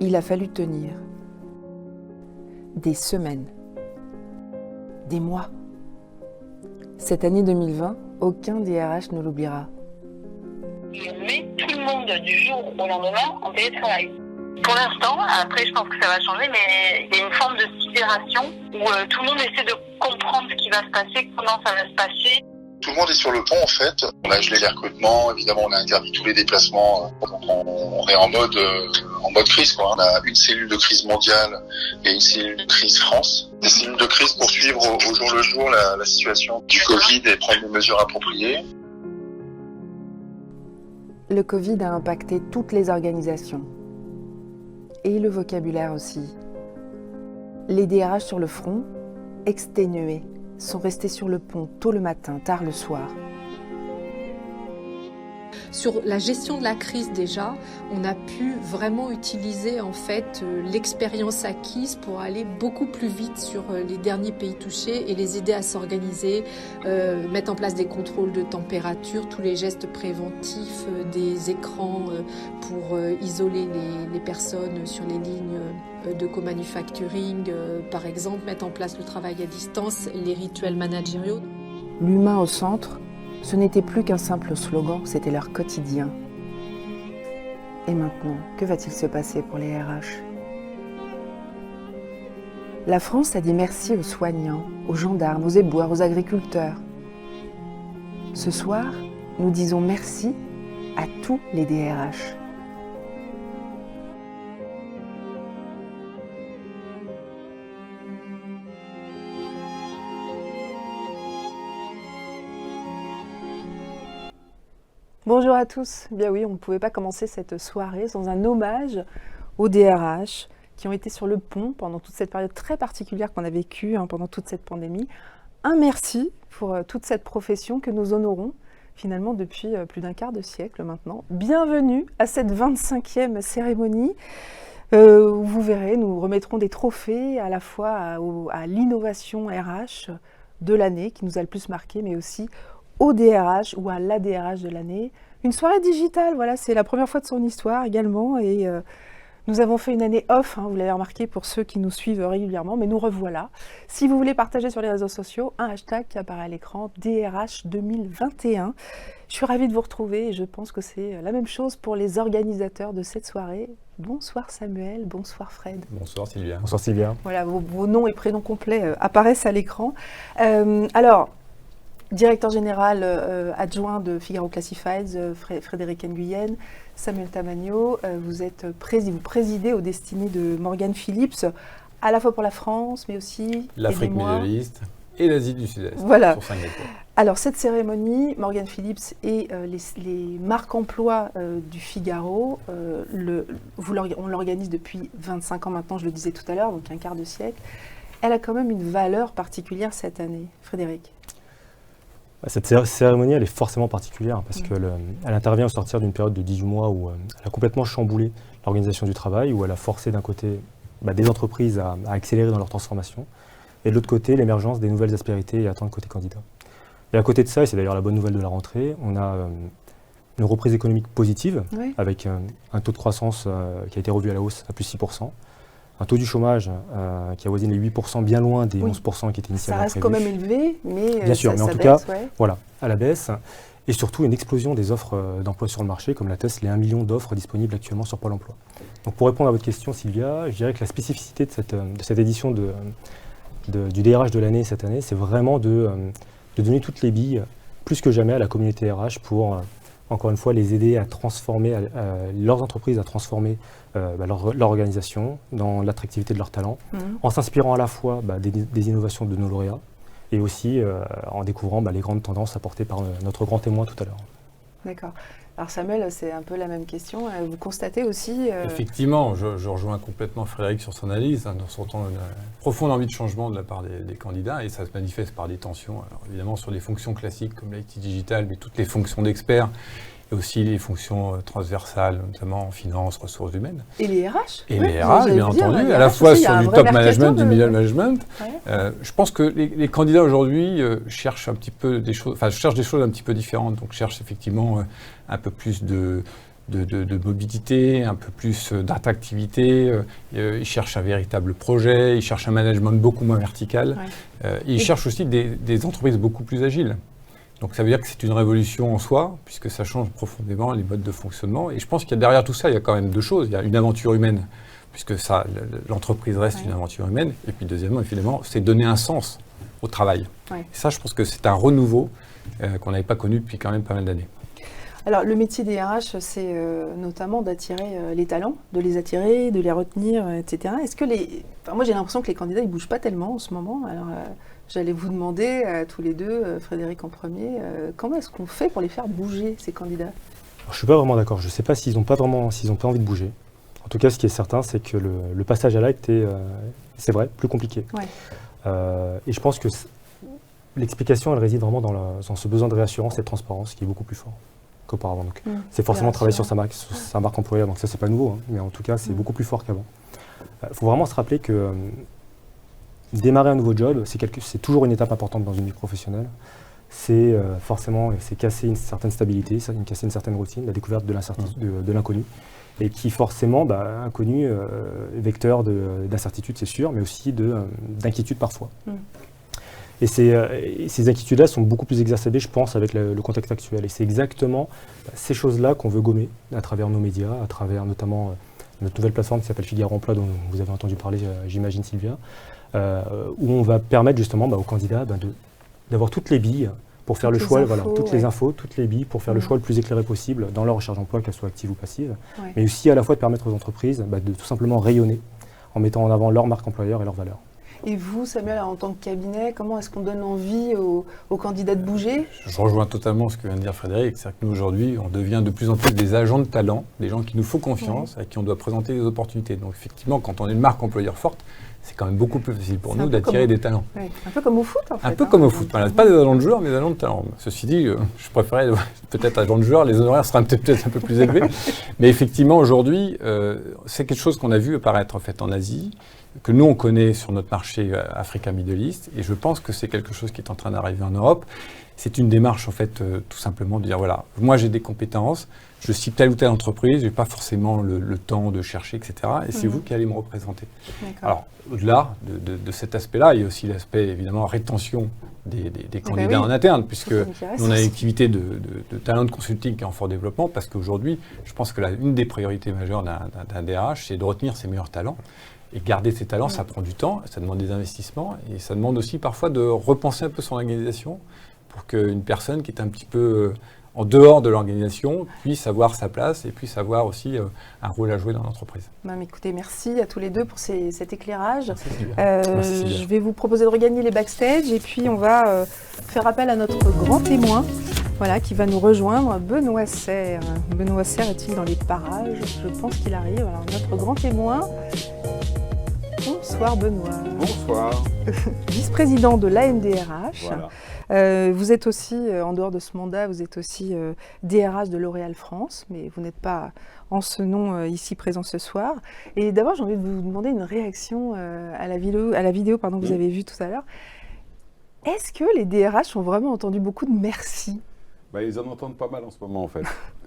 Il a fallu tenir. Des semaines. Des mois. Cette année 2020, aucun DRH ne l'oubliera. On met tout le monde du jour au lendemain en télétravail. Pour l'instant, après je pense que ça va changer, mais il y a une forme de sidération où tout le monde essaie de comprendre ce qui va se passer, comment ça va se passer. Tout le monde est sur le pont en fait. On a gelé les recrutements, évidemment on a interdit tous les déplacements. Donc on est en mode crise quoi. On a une cellule de crise mondiale et une cellule de crise France. Des cellules de crise pour suivre au jour le jour la situation du Covid et prendre les mesures appropriées. Le Covid a impacté toutes les organisations. Et le vocabulaire aussi. Les DRH sur le front, exténués, sont restés sur le pont tôt le matin, tard le soir. Sur la gestion de la crise déjà, on a pu vraiment utiliser en fait l'expérience acquise pour aller beaucoup plus vite sur les derniers pays touchés et les aider à s'organiser, mettre en place des contrôles de température, tous les gestes préventifs, des écrans pour isoler les personnes sur les lignes de co-manufacturing, par exemple, mettre en place le travail à distance, les rituels managériaux. L'humain au centre, ce n'était plus qu'un simple slogan, c'était leur quotidien. Et maintenant, que va-t-il se passer pour les RH ? La France a dit merci aux soignants, aux gendarmes, aux éboueurs, aux agriculteurs. Ce soir, nous disons merci à tous les DRH. Bonjour à tous. Bien oui, on ne pouvait pas commencer cette soirée sans un hommage aux DRH qui ont été sur le pont pendant toute cette période très particulière qu'on a vécue pendant toute cette pandémie. Un merci pour toute cette profession que nous honorons finalement depuis plus d'un quart de siècle maintenant. Bienvenue à cette 25e cérémonie où vous verrez, nous remettrons des trophées à la fois à l'innovation RH de l'année qui nous a le plus marqué, mais aussi au DRH ou à la DRH de l'année. Une soirée digitale, voilà, c'est la première fois de son histoire également et nous avons fait une année off, vous l'avez remarqué pour ceux qui nous suivent régulièrement, mais nous revoilà. Si vous voulez partager sur les réseaux sociaux, un hashtag qui apparaît à l'écran, DRH 2021. Je suis ravie de vous retrouver et je pense que c'est la même chose pour les organisateurs de cette soirée. Bonsoir Samuel, bonsoir Fred. Bonsoir Sylvia. Bonsoir Sylvia. Voilà, vos noms et prénoms complets apparaissent à l'écran. Alors, directeur général adjoint de Figaro Classifieds, Frédéric Nguyen, Samuel Tamagno, vous présidez aux destinées de Morgan Phillips, à la fois pour la France, mais aussi l'Afrique médiévaliste et l'Asie du Sud-Est. Voilà. Sur Singapour. Alors cette cérémonie, Morgan Phillips et les marques emploi du Figaro, on l'organise depuis 25 ans maintenant, je le disais tout à l'heure, donc un quart de siècle. Elle a quand même une valeur particulière cette année. Frédéric ? Cette cérémonie, elle est forcément particulière parce qu'elle intervient au sortir d'une période de 18 mois où elle a complètement chamboulé l'organisation du travail, où elle a forcé d'un côté des entreprises à accélérer dans leur transformation et de l'autre côté l'émergence des nouvelles aspérités et attentes côté candidat. Et à côté de ça, et c'est d'ailleurs la bonne nouvelle de la rentrée, on a une reprise économique positive avec un taux de croissance qui a été revu à la hausse à plus 6%. Un taux du chômage qui avoisine les 8%, bien loin des 11% qui étaient initialement prévus. Ça reste quand même élevé, mais bien sûr, mais en tout baisse, cas, voilà, à la baisse. Et surtout une explosion des offres d'emploi sur le marché, comme l'attestent les 1 million d'offres disponibles actuellement sur Pôle emploi. Donc pour répondre à votre question, Sylvia, je dirais que la spécificité de cette édition du DRH de l'année cette année, c'est vraiment de donner toutes les billes, plus que jamais, à la communauté RH pour, encore une fois, les aider à transformer, leurs entreprises à transformer leur organisation dans l'attractivité de leurs talents, en s'inspirant à la fois des innovations de nos lauréats et aussi en découvrant les grandes tendances apportées par notre grand témoin tout à l'heure. D'accord. Alors Samuel, c'est un peu la même question. Vous constatez aussi... Effectivement, je rejoins complètement Frédéric sur son analyse. Nous ressentons une profonde envie de changement de la part des candidats et ça se manifeste par des tensions. Alors évidemment sur les fonctions classiques comme l'IT digital, mais toutes les fonctions d'experts et aussi les fonctions transversales, notamment en finance, ressources humaines. Et les RH ? Et les RH, bien entendu, à la fois sur du top management, du middle management. Je pense que les candidats aujourd'hui cherchent un petit peu des choses, cherchent des choses un petit peu différentes, donc cherchent effectivement un peu plus de de mobilité, un peu plus d'attractivité. Ils cherchent un véritable projet, ils cherchent un management beaucoup moins vertical. Ils cherchent aussi des entreprises beaucoup plus agiles. Donc ça veut dire que c'est une révolution en soi, puisque ça change profondément les modes de fonctionnement. Et je pense qu'il y a derrière tout ça, il y a quand même deux choses. Il y a une aventure humaine, puisque ça, l'entreprise reste une aventure humaine. Et puis deuxièmement, évidemment, c'est donner un sens au travail. Et ça, je pense que c'est un renouveau qu'on n'avait pas connu depuis quand même pas mal d'années. Alors, le métier des RH, c'est notamment d'attirer les talents, de les attirer, de les retenir, etc. Est-ce que moi, j'ai l'impression que les candidats, ils ne bougent pas tellement en ce moment. Alors, j'allais vous demander à tous les deux, Frédéric en premier, comment est-ce qu'on fait pour les faire bouger, ces candidats? Alors, je ne suis pas vraiment d'accord. Je ne sais pas s'ils n'ont pas envie de bouger. En tout cas, ce qui est certain, c'est que le passage à l'acte est, c'est vrai, plus compliqué. Et je pense que l'explication, elle réside vraiment dans ce besoin de réassurance et de transparence qui est beaucoup plus fort qu'auparavant. Donc, c'est forcément travailler sur sa marque employeur, donc ça, c'est pas nouveau, hein, mais en tout cas, c'est beaucoup plus fort qu'avant. Il faut vraiment se rappeler que démarrer un nouveau job, c'est toujours une étape importante dans une vie professionnelle. C'est forcément casser une certaine stabilité, casser une certaine routine, la découverte de l'inconnu. Et qui forcément, inconnu, vecteur d'incertitude, c'est sûr, mais aussi d'inquiétude parfois. Et ces inquiétudes-là sont beaucoup plus exacerbées, je pense, avec le contexte actuel. Et c'est exactement ces choses-là qu'on veut gommer à travers nos médias, à travers notamment notre nouvelle plateforme qui s'appelle Figaro Emploi, dont vous avez entendu parler, j'imagine, Sylvia, où on va permettre justement aux candidats d'avoir toutes les billes pour faire le choix, toutes les infos, toutes les billes pour faire le choix le plus éclairé possible dans leur recherche d'emploi, qu'elle soit active ou passive, mais aussi à la fois de permettre aux entreprises de tout simplement rayonner en mettant en avant leur marque employeur et leurs valeurs. Et vous, Samuel, en tant que cabinet, comment est-ce qu'on donne envie aux candidats de bouger? Je rejoins totalement ce que vient de dire Frédéric, c'est-à-dire que nous aujourd'hui, on devient de plus en plus des agents de talent, des gens qui nous font confiance, à qui on doit présenter des opportunités. Donc effectivement, quand on est une marque employeur forte, c'est quand même beaucoup plus facile pour nous d'attirer des talents. Un peu comme au foot, en fait. Un peu comme au foot. Voilà, pas des agents de joueurs, mais des agents de talent. Ceci dit, je préférais peut-être agents de joueurs, les honoraires seraient peut-être un peu plus élevés. Mais effectivement, aujourd'hui, c'est quelque chose qu'on a vu apparaître en fait en Asie, que nous, on connaît sur notre marché Africa Middle East, et je pense que c'est quelque chose qui est en train d'arriver en Europe. C'est une démarche, en fait, tout simplement de dire, voilà, moi j'ai des compétences, je cible telle ou telle entreprise, je n'ai pas forcément le temps de chercher, etc. Et c'est vous qui allez me représenter. Alors, au-delà de cet aspect-là, il y a aussi l'aspect, évidemment, rétention des candidats en interne, puisque nous, on a une activité de talent de consulting qui est en fort développement, parce qu'aujourd'hui, je pense que une des priorités majeures d'un DRH, c'est de retenir ses meilleurs talents. Et garder ces talents, ça prend du temps, ça demande des investissements, et ça demande aussi parfois de repenser un peu son organisation pour qu'une personne qui est un petit peu en dehors de l'organisation puisse avoir sa place et puisse avoir aussi un rôle à jouer dans l'entreprise. Écoutez, merci à tous les deux pour cet éclairage. Merci, je vais vous proposer de regagner les backstage et puis on va faire appel à notre grand témoin qui va nous rejoindre, Benoît Serre. Benoît Serre est-il dans les parages? Je pense qu'il arrive. Alors, notre grand témoin. Bonsoir Benoît. Bonsoir. Vice-président de l'ANDRH. Voilà. Vous êtes aussi, en dehors de ce mandat, vous êtes aussi DRH de L'Oréal France, mais vous n'êtes pas en ce nom ici présent ce soir. Et d'abord, j'ai envie de vous demander une réaction à la vidéo que vous avez vue tout à l'heure. Est-ce que les DRH ont vraiment entendu beaucoup de merci? Ils en entendent pas mal en ce moment en fait.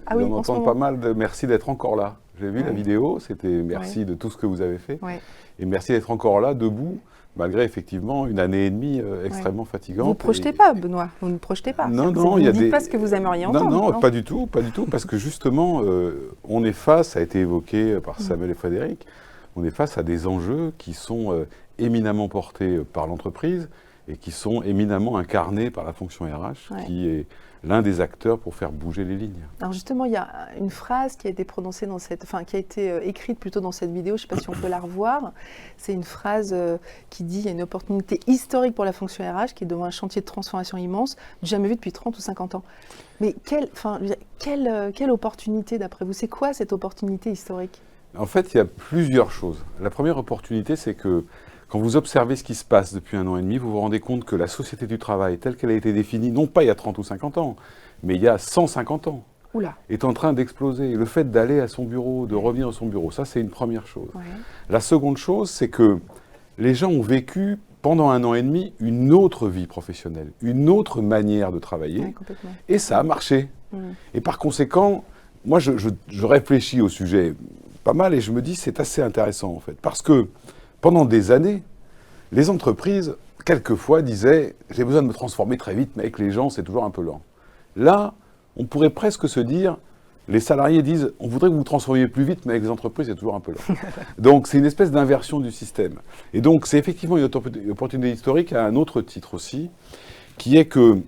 Ah Ils en entendent pas mal de merci d'être encore là. J'ai vu la vidéo, c'était merci de tout ce que vous avez fait. Et merci d'être encore là, debout, malgré effectivement une année et demie extrêmement fatigante. Vous ne projetez pas, Benoît, vous ne projetez pas. Non, vous ne dites pas ce que vous aimeriez entendre. Non, pas du tout, parce que justement, on est face, ça a été évoqué par Samuel et Frédéric, on est face à des enjeux qui sont éminemment portés par l'entreprise et qui sont éminemment incarnés par la fonction RH, qui est l'un des acteurs pour faire bouger les lignes. Alors justement, il y a une phrase qui a été prononcée qui a été écrite plutôt dans cette vidéo, je ne sais pas si on peut la revoir. C'est une phrase qui dit « Il y a une opportunité historique pour la fonction RH qui est devant un chantier de transformation immense, jamais vu depuis 30 ou 50 ans. » Mais quelle opportunité d'après vous? C'est quoi cette opportunité historique? En fait, il y a plusieurs choses. La première opportunité, c'est que quand vous observez ce qui se passe depuis 1 an et demi, vous vous rendez compte que la société du travail, telle qu'elle a été définie, non pas il y a 30 ou 50 ans, mais il y a 150 ans, est en train d'exploser. Le fait d'aller à son bureau, de revenir à son bureau, ça c'est une première chose. La seconde chose, c'est que les gens ont vécu pendant 1 an et demi une autre vie professionnelle, une autre manière de travailler, et ça a marché. Et par conséquent, moi, je réfléchis au sujet pas mal et je me dis c'est assez intéressant en fait. Parce que pendant des années, les entreprises, quelquefois, disaient « j'ai besoin de me transformer très vite, mais avec les gens, c'est toujours un peu lent ». Là, on pourrait presque se dire, les salariés disent « on voudrait que vous vous transformiez plus vite, mais avec les entreprises, c'est toujours un peu lent ». Donc, c'est une espèce d'inversion du système. Et donc, c'est effectivement une opportunité historique à un autre titre aussi, qui est que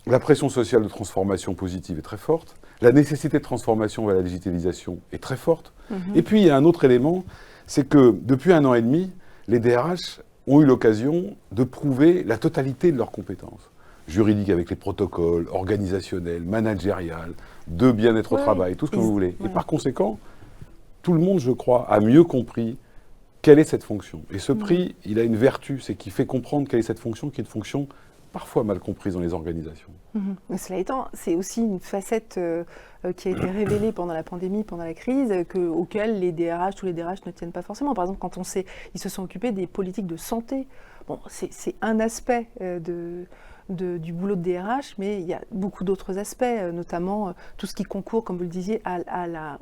la pression sociale de transformation positive est très forte, la nécessité de transformation vers la digitalisation est très forte. Et puis, il y a un autre élément, c'est que depuis 1 an et demi, les DRH ont eu l'occasion de prouver la totalité de leurs compétences. Juridiques avec les protocoles, organisationnels, managériales, de bien-être au travail, tout ce que vous voulez. Et par conséquent, tout le monde, je crois, a mieux compris quelle est cette fonction. Et ce prix, il a une vertu, c'est qu'il fait comprendre quelle est cette fonction, qui est une fonction parfois mal comprise dans les organisations. Mais cela étant, c'est aussi une facette qui a été révélée pendant la pandémie, pendant la crise, auquel les DRH, tous les DRH ne tiennent pas forcément. Par exemple, quand on sait, ils se sont occupés des politiques de santé. Bon, c'est un aspect du boulot de DRH, mais il y a beaucoup d'autres aspects, notamment tout ce qui concourt, comme vous le disiez,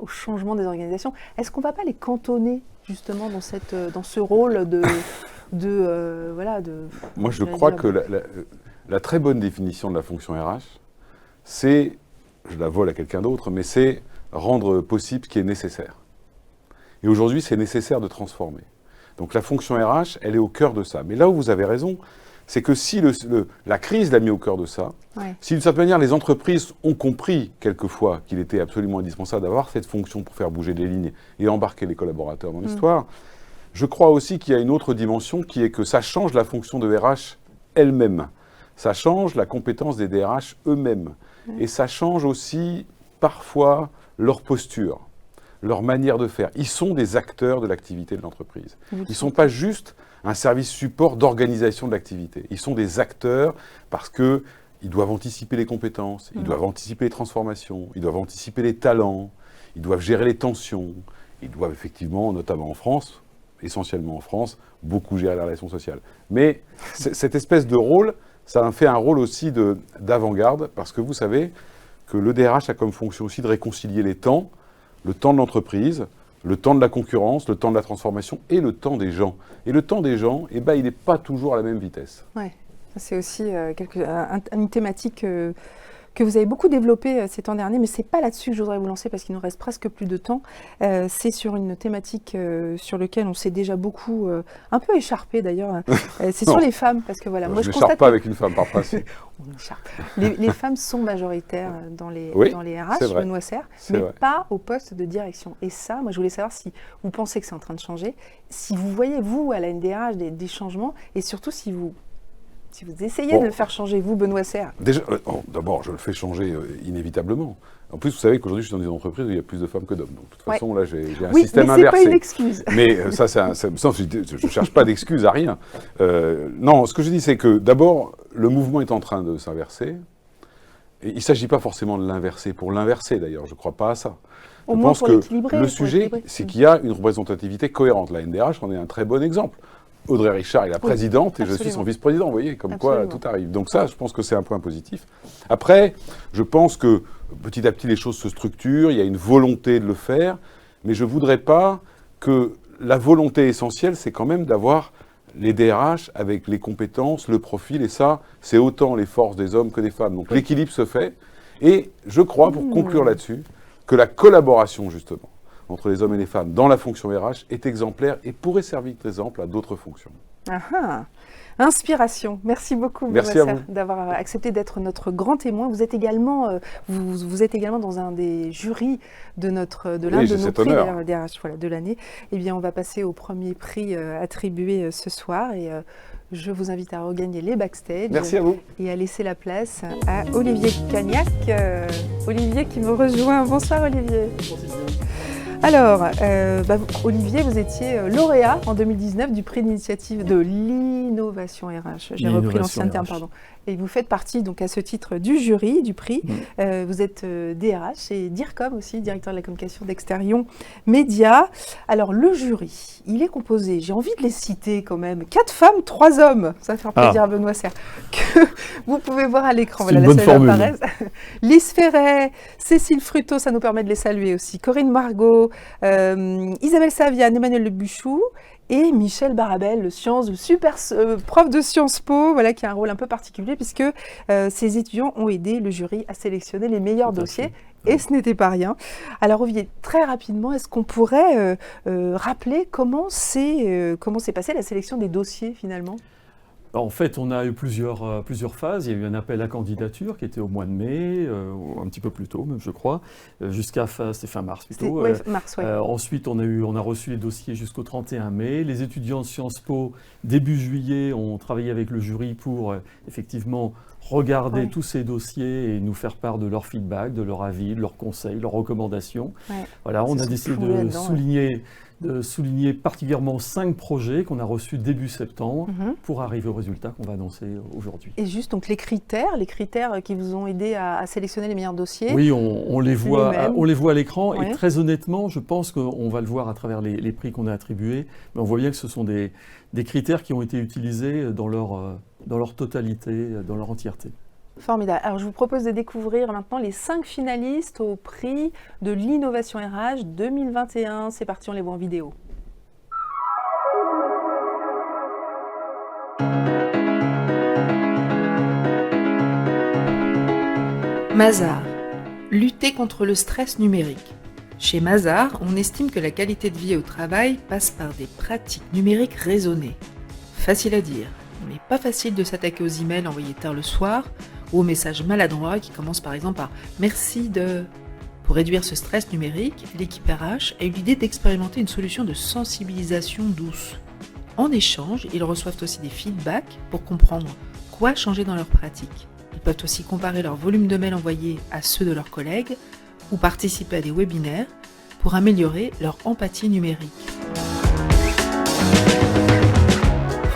au changement des organisations. Est-ce qu'on ne va pas les cantonner justement dans ce rôle Moi, je crois que la très bonne définition de la fonction RH, c'est, je la vole à quelqu'un d'autre, mais c'est rendre possible ce qui est nécessaire. Et aujourd'hui, c'est nécessaire de transformer. Donc la fonction RH, elle est au cœur de ça. Mais là où vous avez raison, c'est que si la crise l'a mis au cœur de ça, si d'une certaine manière les entreprises ont compris quelquefois qu'il était absolument indispensable d'avoir cette fonction pour faire bouger les lignes et embarquer les collaborateurs dans l'histoire, je crois aussi qu'il y a une autre dimension qui est que ça change la fonction de RH elle-même. Ça change la compétence des DRH eux-mêmes. Et ça change aussi parfois leur posture, leur manière de faire. Ils sont des acteurs de l'activité de l'entreprise. Ils ne sont pas juste un service support d'organisation de l'activité. Ils sont des acteurs parce qu'ils doivent anticiper les compétences, ils doivent anticiper les transformations, ils doivent anticiper les talents, ils doivent gérer les tensions, ils doivent effectivement, notamment en France, essentiellement en France, beaucoup gérer la relation sociale. Mais cette espèce de rôle, ça en fait un rôle aussi d'avant-garde, parce que vous savez que le DRH a comme fonction aussi de réconcilier les temps, le temps de l'entreprise, le temps de la concurrence, le temps de la transformation et le temps des gens. Et le temps des gens, il n'est pas toujours à la même vitesse. Oui, c'est aussi une thématique que vous avez beaucoup développée ces temps derniers, mais ce n'est pas là-dessus que je voudrais vous lancer parce qu'il nous reste presque plus de temps. C'est sur une thématique sur laquelle on s'est déjà beaucoup, un peu écharpé d'ailleurs, c'est sur les femmes. Parce que voilà, moi, je n'écharpe pas avec une femme par principe. On écharpe. Les femmes sont majoritaires dans les RH, Benoît Serre, mais pas au poste de direction. Et ça, moi je voulais savoir si vous pensez que c'est en train de changer, si vous voyez, vous, à la NDRH, des changements, et surtout si vous essayez de le faire changer, vous, Benoît Serre. Déjà, d'abord, je le fais changer inévitablement. En plus, vous savez qu'aujourd'hui, je suis dans des entreprises où il y a plus de femmes que d'hommes. Donc, de toute façon, là, j'ai un système inversé. Mais ce n'est pas une excuse. Mais ça, je ne cherche pas d'excuse à rien. Non, ce que je dis, c'est que d'abord, le mouvement est en train de s'inverser. Et il ne s'agit pas forcément de l'inverser pour l'inverser, d'ailleurs. Je ne crois pas à ça. Je pense que le sujet, c'est qu'il y a une représentativité cohérente. La NDRH en est un très bon exemple. Audrey Richard est la présidente et je suis son vice-président, vous voyez, comme quoi tout arrive. Donc ça, je pense que c'est un point positif. Après, je pense que petit à petit, les choses se structurent, il y a une volonté de le faire, mais je ne voudrais pas que la volonté essentielle, c'est quand même d'avoir les DRH avec les compétences, le profil, et ça, c'est autant les forces des hommes que des femmes. Donc l'équilibre se fait, et je crois, pour conclure là-dessus, que la collaboration, justement, entre les hommes et les femmes dans la fonction RH est exemplaire et pourrait servir d'exemple à d'autres fonctions. Inspiration. Merci beaucoup, Merci à vous d'avoir accepté d'être notre grand témoin. Vous êtes également, vous êtes également dans un des jurys de l'un de nos prix DRH de l'année. Eh bien, on va passer au premier prix attribué ce soir et je vous invite à regagner les backstage. Merci à vous. Et à laisser la place à Olivier Cagnac. Olivier qui me rejoint. Bonsoir Olivier. Bonsoir. Alors, Olivier, vous étiez lauréat en 2019 du prix d'initiative de l'innovation RH. J'ai repris l'ancien terme, pardon. Et vous faites partie, donc, à ce titre, du jury, du prix. Vous êtes DRH et DIRCOM aussi, directeur de la communication d'Exterion Média. Alors, le jury, il est composé, j'ai envie de les citer quand même, 4 femmes, 3 hommes. Ça va faire plaisir à Benoît Serre, que vous pouvez voir à l'écran. C'est une bonne formule. Lise Ferret, Cécile Fruteau, ça nous permet de les saluer aussi, Corinne Margot, Isabelle Saviane, Emmanuel Lebuchou, et Michel Barabel, le prof de Sciences Po, voilà, qui a un rôle un peu particulier puisque ces étudiants ont aidé le jury à sélectionner les meilleurs dossiers. Et ce n'était pas rien. Alors Olivier, très rapidement, est-ce qu'on pourrait rappeler comment s'est passée la sélection des dossiers finalement ? En fait, on a eu plusieurs phases. Il y a eu un appel à candidature qui était au mois de mai, un petit peu plus tôt même, je crois, jusqu'à c'était fin mars plutôt. Mars, ouais. Ensuite, on a reçu les dossiers jusqu'au 31 mai. Les étudiants de Sciences Po, début juillet, ont travaillé avec le jury pour effectivement regarder tous ces dossiers et nous faire part de leur feedback, de leur avis, de leurs conseils, leurs recommandations. Ouais. Voilà, on a décidé de souligner particulièrement 5 projets qu'on a reçus début septembre pour arriver au résultat qu'on va annoncer aujourd'hui. Et juste donc les critères qui vous ont aidé à sélectionner les meilleurs dossiers. Oui, on les voit à l'écran et très honnêtement, je pense qu'on va le voir à travers les prix qu'on a attribués, mais on voit bien que ce sont des critères qui ont été utilisés dans leur totalité, dans leur entièreté. Formidable. Alors, je vous propose de découvrir maintenant les 5 finalistes au prix de l'innovation RH 2021. C'est parti, on les voit en vidéo. Mazars. Lutter contre le stress numérique. Chez Mazars, on estime que la qualité de vie au travail passe par des pratiques numériques raisonnées. Facile à dire, mais pas facile de s'attaquer aux emails envoyés tard le soir ou aux messages maladroits qui commencent par exemple par « merci de ». Pour réduire ce stress numérique, l'équipe RH a eu l'idée d'expérimenter une solution de sensibilisation douce. En échange, ils reçoivent aussi des feedbacks pour comprendre quoi changer dans leur pratique. Ils peuvent aussi comparer leur volume de mails envoyés à ceux de leurs collègues ou participer à des webinaires pour améliorer leur empathie numérique.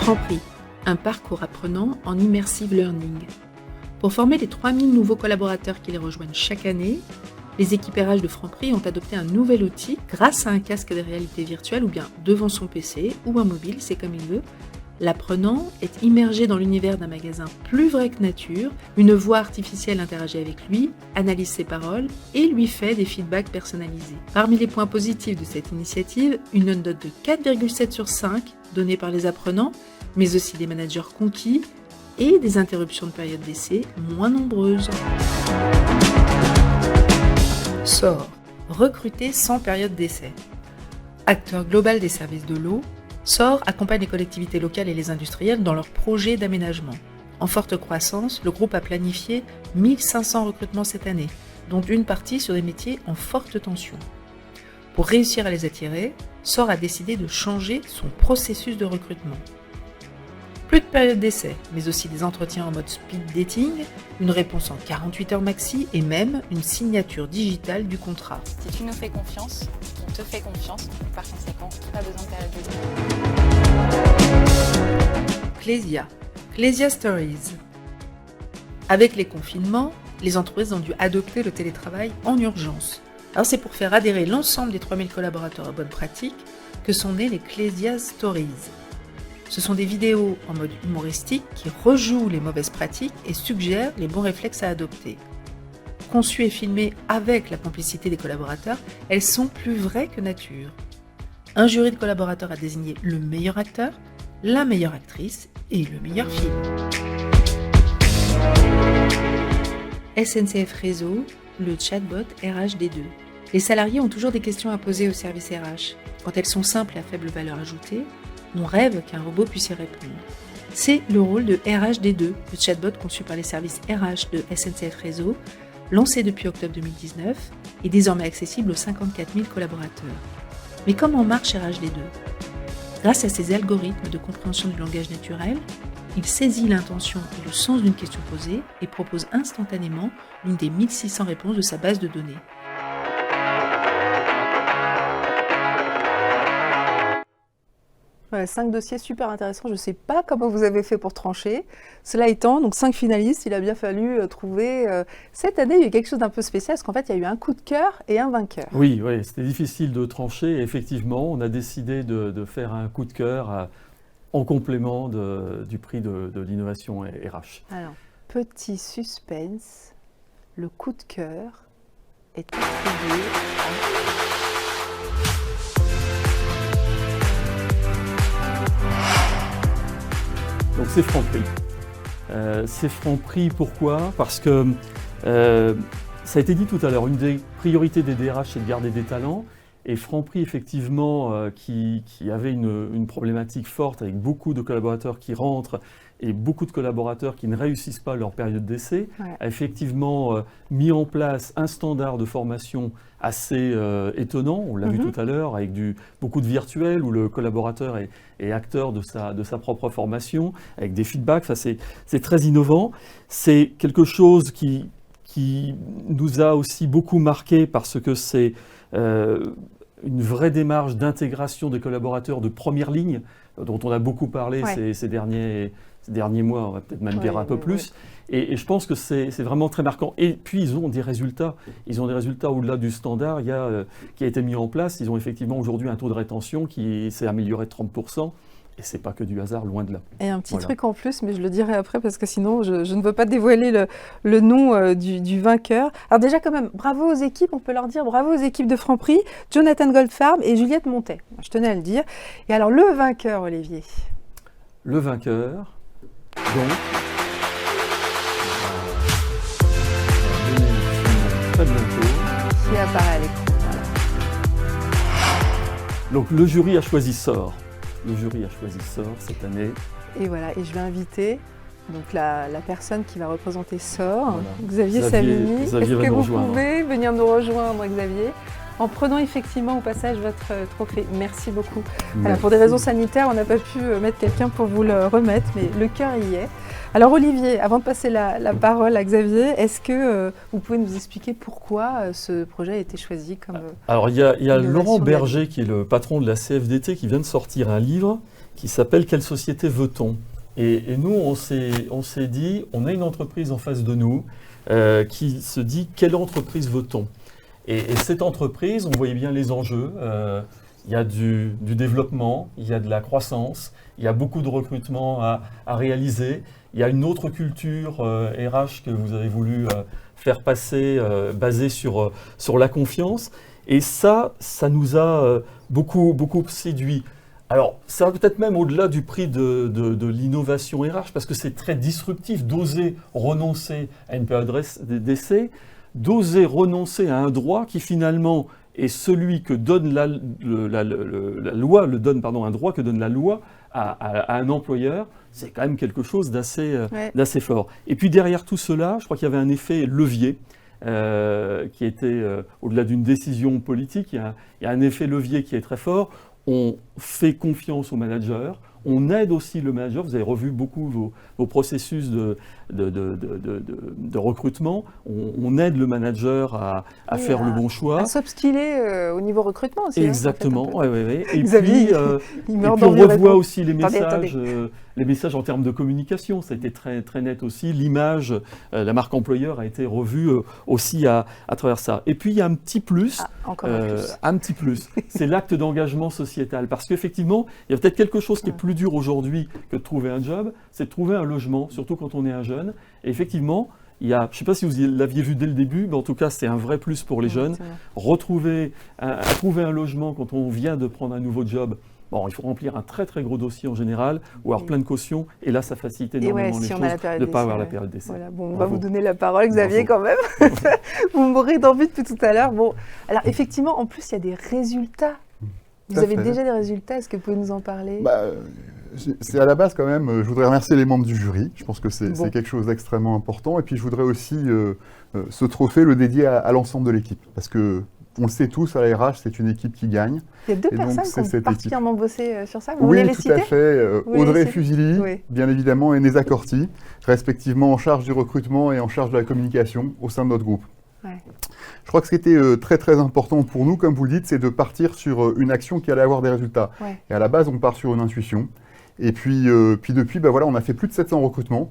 Franprix, un parcours apprenant en immersive learning. Pour former les 3000 nouveaux collaborateurs qui les rejoignent chaque année, les équipes RH de Franprix ont adopté un nouvel outil grâce à un casque de réalité virtuelle ou bien devant son PC ou un mobile, c'est comme il veut. L'apprenant est immergé dans l'univers d'un magasin plus vrai que nature, une voix artificielle interagit avec lui, analyse ses paroles et lui fait des feedbacks personnalisés. Parmi les points positifs de cette initiative, une note de 4,7 sur 5 donnée par les apprenants, mais aussi des managers conquis et des interruptions de période d'essai moins nombreuses. SOR, recruter sans période d'essai. Acteur global des services de l'eau, SOR accompagne les collectivités locales et les industriels dans leurs projets d'aménagement. En forte croissance, le groupe a planifié 1500 recrutements cette année, dont une partie sur des métiers en forte tension. Pour réussir à les attirer, SOR a décidé de changer son processus de recrutement. Plus de période d'essai, mais aussi des entretiens en mode speed dating, une réponse en 48 heures maxi et même une signature digitale du contrat. Si tu nous fais confiance, on te fait confiance, par conséquent, pas besoin de période d'essai. Clésia Stories. Avec les confinements, les entreprises ont dû adopter le télétravail en urgence. Alors c'est pour faire adhérer l'ensemble des 3000 collaborateurs à bonne pratique que sont nées les Clésia Stories. Ce sont des vidéos en mode humoristique qui rejouent les mauvaises pratiques et suggèrent les bons réflexes à adopter. Conçues et filmées avec la complicité des collaborateurs, elles sont plus vraies que nature. Un jury de collaborateurs a désigné le meilleur acteur, la meilleure actrice et le meilleur film. SNCF Réseau, le chatbot RHD2. Les salariés ont toujours des questions à poser au service RH. Quand elles sont simples et à faible valeur ajoutée, on rêve qu'un robot puisse y répondre. C'est le rôle de RHD2, le chatbot conçu par les services RH de SNCF Réseau, lancé depuis octobre 2019 et désormais accessible aux 54 000 collaborateurs. Mais comment marche RHD2 ? Grâce à ses algorithmes de compréhension du langage naturel, il saisit l'intention et le sens d'une question posée et propose instantanément l'une des 1600 réponses de sa base de données. Ouais, 5 dossiers super intéressants. Je ne sais pas comment vous avez fait pour trancher. Cela étant, donc 5 finalistes, il a bien fallu trouver. Cette année, il y a eu quelque chose d'un peu spécial parce qu'en fait, il y a eu un coup de cœur et un vainqueur. Oui, c'était difficile de trancher. Et effectivement, on a décidé de faire un coup de cœur en complément du prix de l'innovation RH. Alors, petit suspense, le coup de cœur est attribué à... Donc c'est Franprix. C'est Franprix, pourquoi? Parce que ça a été dit tout à l'heure, une des priorités des DRH, c'est de garder des talents. Et Franprix, effectivement, qui avait une problématique forte avec beaucoup de collaborateurs qui rentrent et beaucoup de collaborateurs qui ne réussissent pas leur période d'essai, a effectivement mis en place un standard de formation assez étonnant, on l'a vu tout à l'heure, avec beaucoup de virtuels où le collaborateur est acteur de sa propre formation, avec des feedbacks. Enfin, c'est très innovant. C'est quelque chose qui nous a aussi beaucoup marqué parce que c'est une vraie démarche d'intégration des collaborateurs de première ligne, dont on a beaucoup parlé ces derniers mois, on va peut-être même dire un peu plus. Et je pense que c'est vraiment très marquant. Et puis, ils ont des résultats. Ils ont des résultats au-delà du standard qui a été mis en place. Ils ont effectivement aujourd'hui un taux de rétention qui s'est amélioré de 30%. Et ce n'est pas que du hasard, loin de là. Et un petit truc en plus, mais je le dirai après parce que sinon, je ne veux pas dévoiler le nom du vainqueur. Alors déjà, quand même, bravo aux équipes, on peut leur dire bravo aux équipes de Franprix, Jonathan Goldfarb et Juliette Montet. Je tenais à le dire. Et alors, le vainqueur, Olivier? Le vainqueur, donc... Très bientôt. Qui apparaît à l'écran. Voilà. Donc, le jury a choisi SOR. Le jury a choisi SOR cette année. Et voilà, et je vais inviter donc la personne qui va représenter SOR, Xavier Savigny. Est-ce que vous pouvez venir nous rejoindre, Xavier, en prenant effectivement au passage votre trophée? Merci beaucoup. Voilà, pour des raisons sanitaires, on n'a pas pu mettre quelqu'un pour vous le remettre, mais le cœur y est. Alors Olivier, avant de passer la parole à Xavier, est-ce que vous pouvez nous expliquer pourquoi ce projet a été choisi comme... Alors il y a Laurent Berger, qui est le patron de la CFDT, qui vient de sortir un livre qui s'appelle « Quelle société veut-on » et nous, on s'est dit, on a une entreprise en face de nous qui se dit « Quelle entreprise veut-on » et cette entreprise, on voyait bien les enjeux. Il y a du développement, il y a de la croissance, il y a beaucoup de recrutement à réaliser. Il y a une autre culture RH que vous avez voulu faire passer, basée sur la confiance. Et ça nous a beaucoup séduit. Alors, ça va peut-être même au-delà du prix de l'innovation RH, parce que c'est très disruptif d'oser renoncer à une période d'essai, d'oser renoncer à un droit qui finalement est celui que donne la loi, un droit que donne la loi à un employeur. C'est quand même quelque chose d'assez fort. Et puis derrière tout cela, je crois qu'il y avait un effet levier qui était, au-delà d'une décision politique, il y a un effet levier qui est très fort. On fait confiance au manager, on aide aussi le manager. Vous avez revu beaucoup vos processus de recrutement. On aide le manager à faire le bon choix. À s'upskiller au niveau recrutement aussi. Exactement, oui. Et Xavier, puis on revoit aussi les messages en termes de communication. Ça a été très, très net aussi. L'image, la marque employeur a été revue aussi à travers ça. Et puis il y a un petit plus. Un petit plus. C'est l'acte d'engagement sociétal. Parce qu'effectivement, il y a peut-être quelque chose qui est plus dur aujourd'hui que de trouver un job, c'est de trouver un logement, surtout quand on est un jeune. Et effectivement, je ne sais pas si vous l'aviez vu dès le début, mais en tout cas, c'est un vrai plus pour les jeunes. Trouver un logement quand on vient de prendre un nouveau job, il faut remplir un très très gros dossier en général, ou avoir plein de cautions, et là ça facilite énormément les choses de ne pas avoir la période d'essai. Voilà, on va vous donner la parole, Xavier, quand même. Vous m'aurez d'envie depuis tout à l'heure. Bon, alors effectivement, en plus, il y a des résultats. Vous avez déjà des résultats, est-ce que vous pouvez nous en parler? C'est à la base quand même, je voudrais remercier les membres du jury, je pense que c'est quelque chose d'extrêmement important, et puis je voudrais aussi ce trophée le dédier à l'ensemble de l'équipe, parce que on le sait tous, à la RH, c'est une équipe qui gagne. Il y a deux personnes qui ont particulièrement bossé sur ça, vous voulez les citer? Oui, tout à fait. Audrey Fusili, bien évidemment, et Neza Corti, respectivement en charge du recrutement et en charge de la communication au sein de notre groupe. Ouais. Je crois que ce qui était très très important pour nous, comme vous le dites, c'est de partir sur une action qui allait avoir des résultats. Ouais. Et à la base, on part sur une intuition. Et puis depuis, voilà, on a fait plus de 700 recrutements.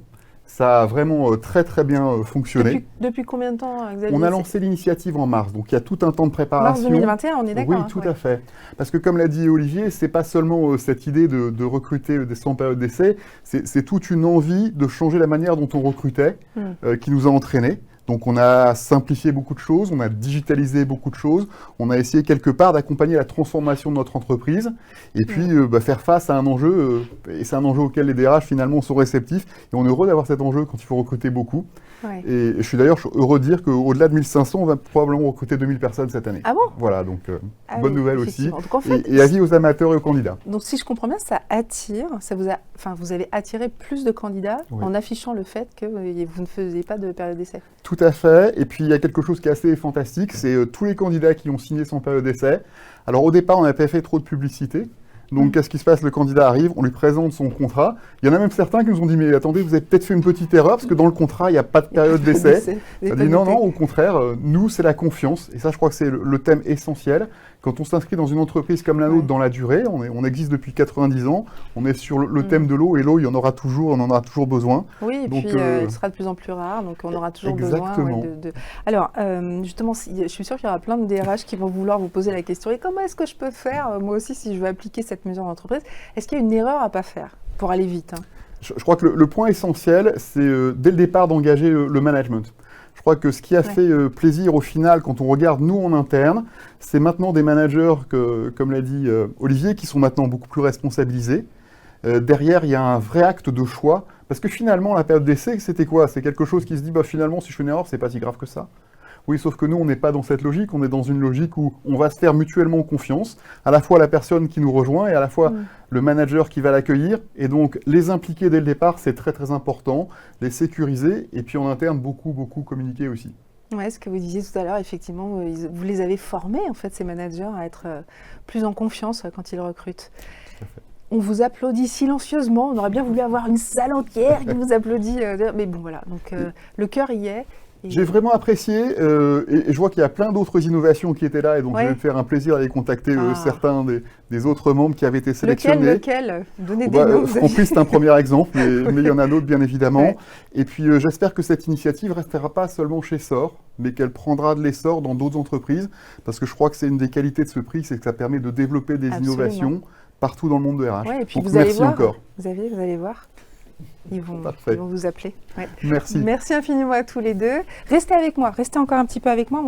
Ça a vraiment très très bien fonctionné. Depuis combien de temps, Xavier? On a lancé l'initiative en mars, donc il y a tout un temps de préparation. Mars 2021, on est d'accord? Oui, tout à fait. Parce que comme l'a dit Olivier, c'est pas seulement cette idée de recruter sans période d'essai, c'est toute une envie de changer la manière dont on recrutait qui nous a entraînés. Donc on a simplifié beaucoup de choses, on a digitalisé beaucoup de choses, on a essayé quelque part d'accompagner la transformation de notre entreprise et puis faire face à un enjeu, et c'est un enjeu auquel les DRH finalement sont réceptifs et on est heureux d'avoir cet enjeu quand il faut recruter beaucoup. Ouais. Et je suis d'ailleurs heureux de dire qu'au-delà de 1500, on va probablement recruter 2000 personnes cette année. Ah bon? Voilà, donc bonne nouvelle aussi. Donc, en fait, et avis aux amateurs et aux candidats. Donc si je comprends bien, ça attire, vous avez attiré plus de candidats en affichant le fait que vous ne faisiez pas de période d'essai. Tout à fait. Et puis il y a quelque chose qui est assez fantastique, c'est tous les candidats qui ont signé sans période d'essai. Alors au départ, on n'a pas fait trop de publicité. Donc, qu'est-ce qui se passe? Le candidat arrive, on lui présente son contrat. Il y en a même certains qui nous ont dit, mais attendez, vous avez peut-être fait une petite erreur, parce que dans le contrat, il n'y a pas de période d'essai. On a dit, non, au contraire, nous, c'est la confiance. Et ça, je crois que c'est le thème essentiel. Quand on s'inscrit dans une entreprise comme la nôtre dans la durée, on existe depuis 90 ans, on est sur le thème de l'eau, et l'eau, il y en aura toujours, on en aura toujours besoin. Oui, et donc, puis elle sera de plus en plus rare, donc on aura toujours besoin de... Alors, justement, je suis sûre qu'il y aura plein de DRH qui vont vouloir vous poser la question, et comment est-ce que je peux faire, moi aussi, si je veux appliquer cette mesure en entreprise? Est-ce qu'il y a une erreur à ne pas faire pour aller vite? Je crois que le point essentiel, c'est dès le départ d'engager le management. Je crois que ce qui a fait plaisir au final, quand on regarde nous en interne, c'est maintenant des managers, comme l'a dit Olivier, qui sont maintenant beaucoup plus responsabilisés. Derrière, il y a un vrai acte de choix. Parce que finalement, la période d'essai, c'était quoi? C'est quelque chose qui se dit, finalement, si je fais une erreur, c'est pas si grave que ça. Oui, sauf que nous, on n'est pas dans cette logique, on est dans une logique où on va se faire mutuellement confiance, à la fois la personne qui nous rejoint et à la fois le manager qui va l'accueillir. Et donc, les impliquer dès le départ, c'est très très important, les sécuriser, et puis en interne, beaucoup communiquer aussi. Oui, ce que vous disiez tout à l'heure, effectivement, vous les avez formés, en fait, ces managers, à être plus en confiance quand ils recrutent. Tout à fait. On vous applaudit silencieusement, on aurait bien voulu avoir une salle entière qui vous applaudit, mais bon, voilà, donc le cœur y est. J'ai vraiment apprécié, et je vois qu'il y a plein d'autres innovations qui étaient là, et donc je vais me faire un plaisir d'aller contacter certains des autres membres qui avaient été sélectionnés. Lequel Donnez des noms. Franprix, c'est un premier exemple, mais il y en a d'autres, bien évidemment. Et puis j'espère que cette initiative ne restera pas seulement chez SOR, mais qu'elle prendra de l'essor dans d'autres entreprises, parce que je crois que c'est une des qualités de ce prix, c'est que ça permet de développer des innovations partout dans le monde de RH. Ouais, et puis donc vous merci allez voir, encore. Vous allez voir. Ils vont vous appeler. Ouais. Merci. Merci infiniment à tous les deux. Restez avec moi, restez encore un petit peu avec moi.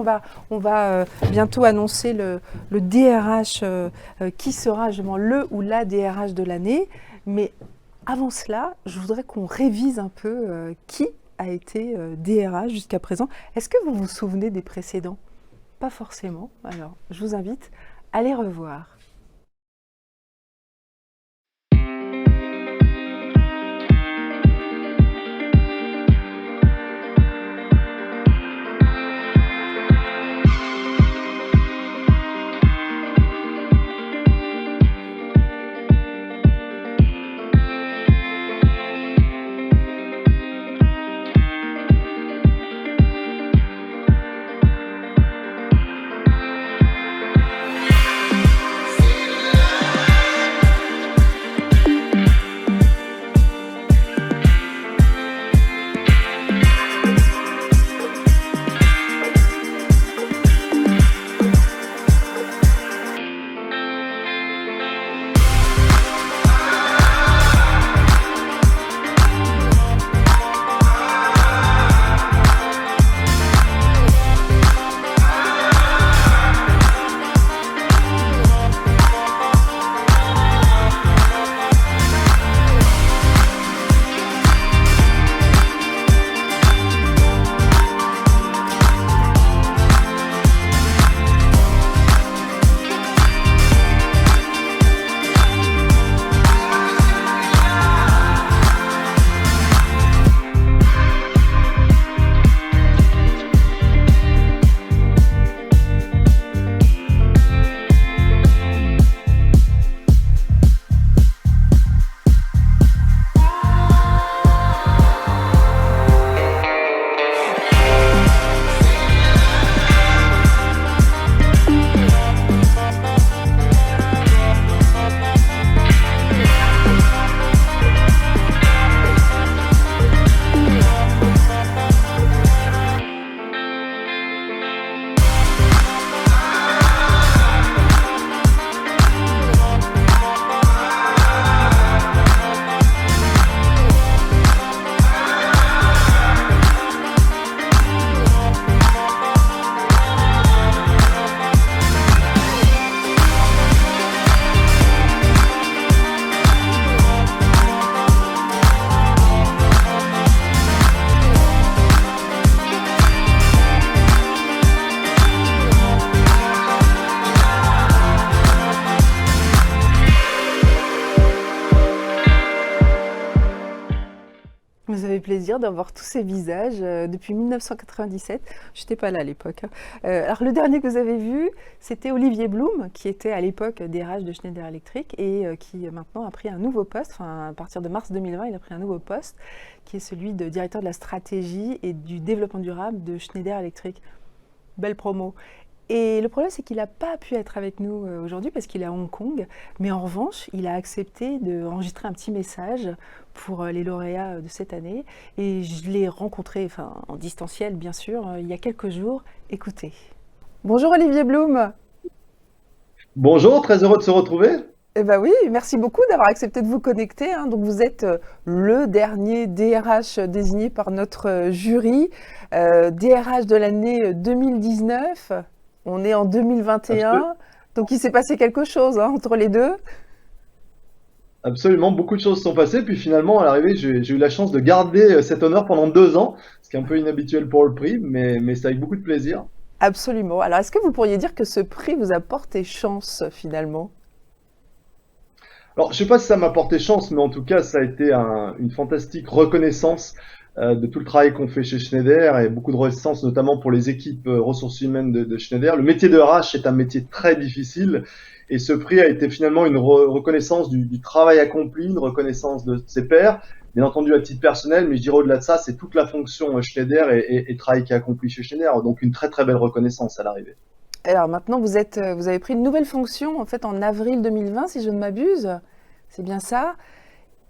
On va bientôt annoncer le DRH qui sera justement le ou la DRH de l'année. Mais avant cela, je voudrais qu'on révise un peu qui a été DRH jusqu'à présent. Est-ce que vous vous souvenez des précédents? Pas forcément. Alors, je vous invite à les revoir. fait plaisir d'avoir tous ces visages depuis 1997. Je n'étais pas là à l'époque. Alors le dernier que vous avez vu, c'était Olivier Blum, qui était à l'époque DRH de Schneider Electric et qui maintenant a pris un nouveau poste. Enfin, à partir de mars 2020, il a pris un nouveau poste, qui est celui de directeur de la stratégie et du développement durable de Schneider Electric. Belle promo. Et le problème, c'est qu'il n'a pas pu être avec nous aujourd'hui parce qu'il est à Hong Kong. Mais en revanche, il a accepté d'enregistrer un petit message pour les lauréats de cette année. Et je l'ai rencontré, enfin, en distanciel, bien sûr, il y a quelques jours. Écoutez. Bonjour Olivier Blum. Bonjour, très heureux de se retrouver. Eh bien oui, merci beaucoup d'avoir accepté de vous connecter. Donc vous êtes le dernier DRH désigné par notre jury, DRH de l'année 2019. On est en 2021, donc il s'est passé quelque chose entre les deux. Absolument, beaucoup de choses sont passées. Puis finalement, à l'arrivée, j'ai eu la chance de garder cet honneur pendant 2 ans, ce qui est un peu inhabituel pour le prix, mais c'est avec beaucoup de plaisir. Absolument. Alors, est-ce que vous pourriez dire que ce prix vous a porté chance finalement ? Alors, je ne sais pas si ça m'a porté chance, mais en tout cas, ça a été une fantastique reconnaissance de tout le travail qu'on fait chez Schneider et beaucoup de reconnaissance notamment pour les équipes ressources humaines de Schneider. Le métier de RH est un métier très difficile et ce prix a été finalement une reconnaissance du travail accompli, une reconnaissance de ses pairs, bien entendu à titre personnel, mais je dirais au-delà de ça, c'est toute la fonction Schneider et le travail qui est accompli chez Schneider, donc une très très belle reconnaissance à l'arrivée. Alors maintenant, vous avez pris une nouvelle fonction en fait en avril 2020, si je ne m'abuse, c'est bien ça.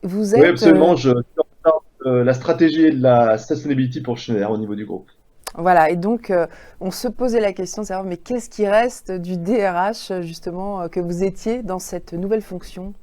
Vous êtes, oui, absolument, je suis en charge de la stratégie et de la sustainability pour Schneider au niveau du groupe. Voilà, et donc on se posait la question de savoir, mais qu'est-ce qui reste du DRH justement que vous étiez dans cette nouvelle fonction ?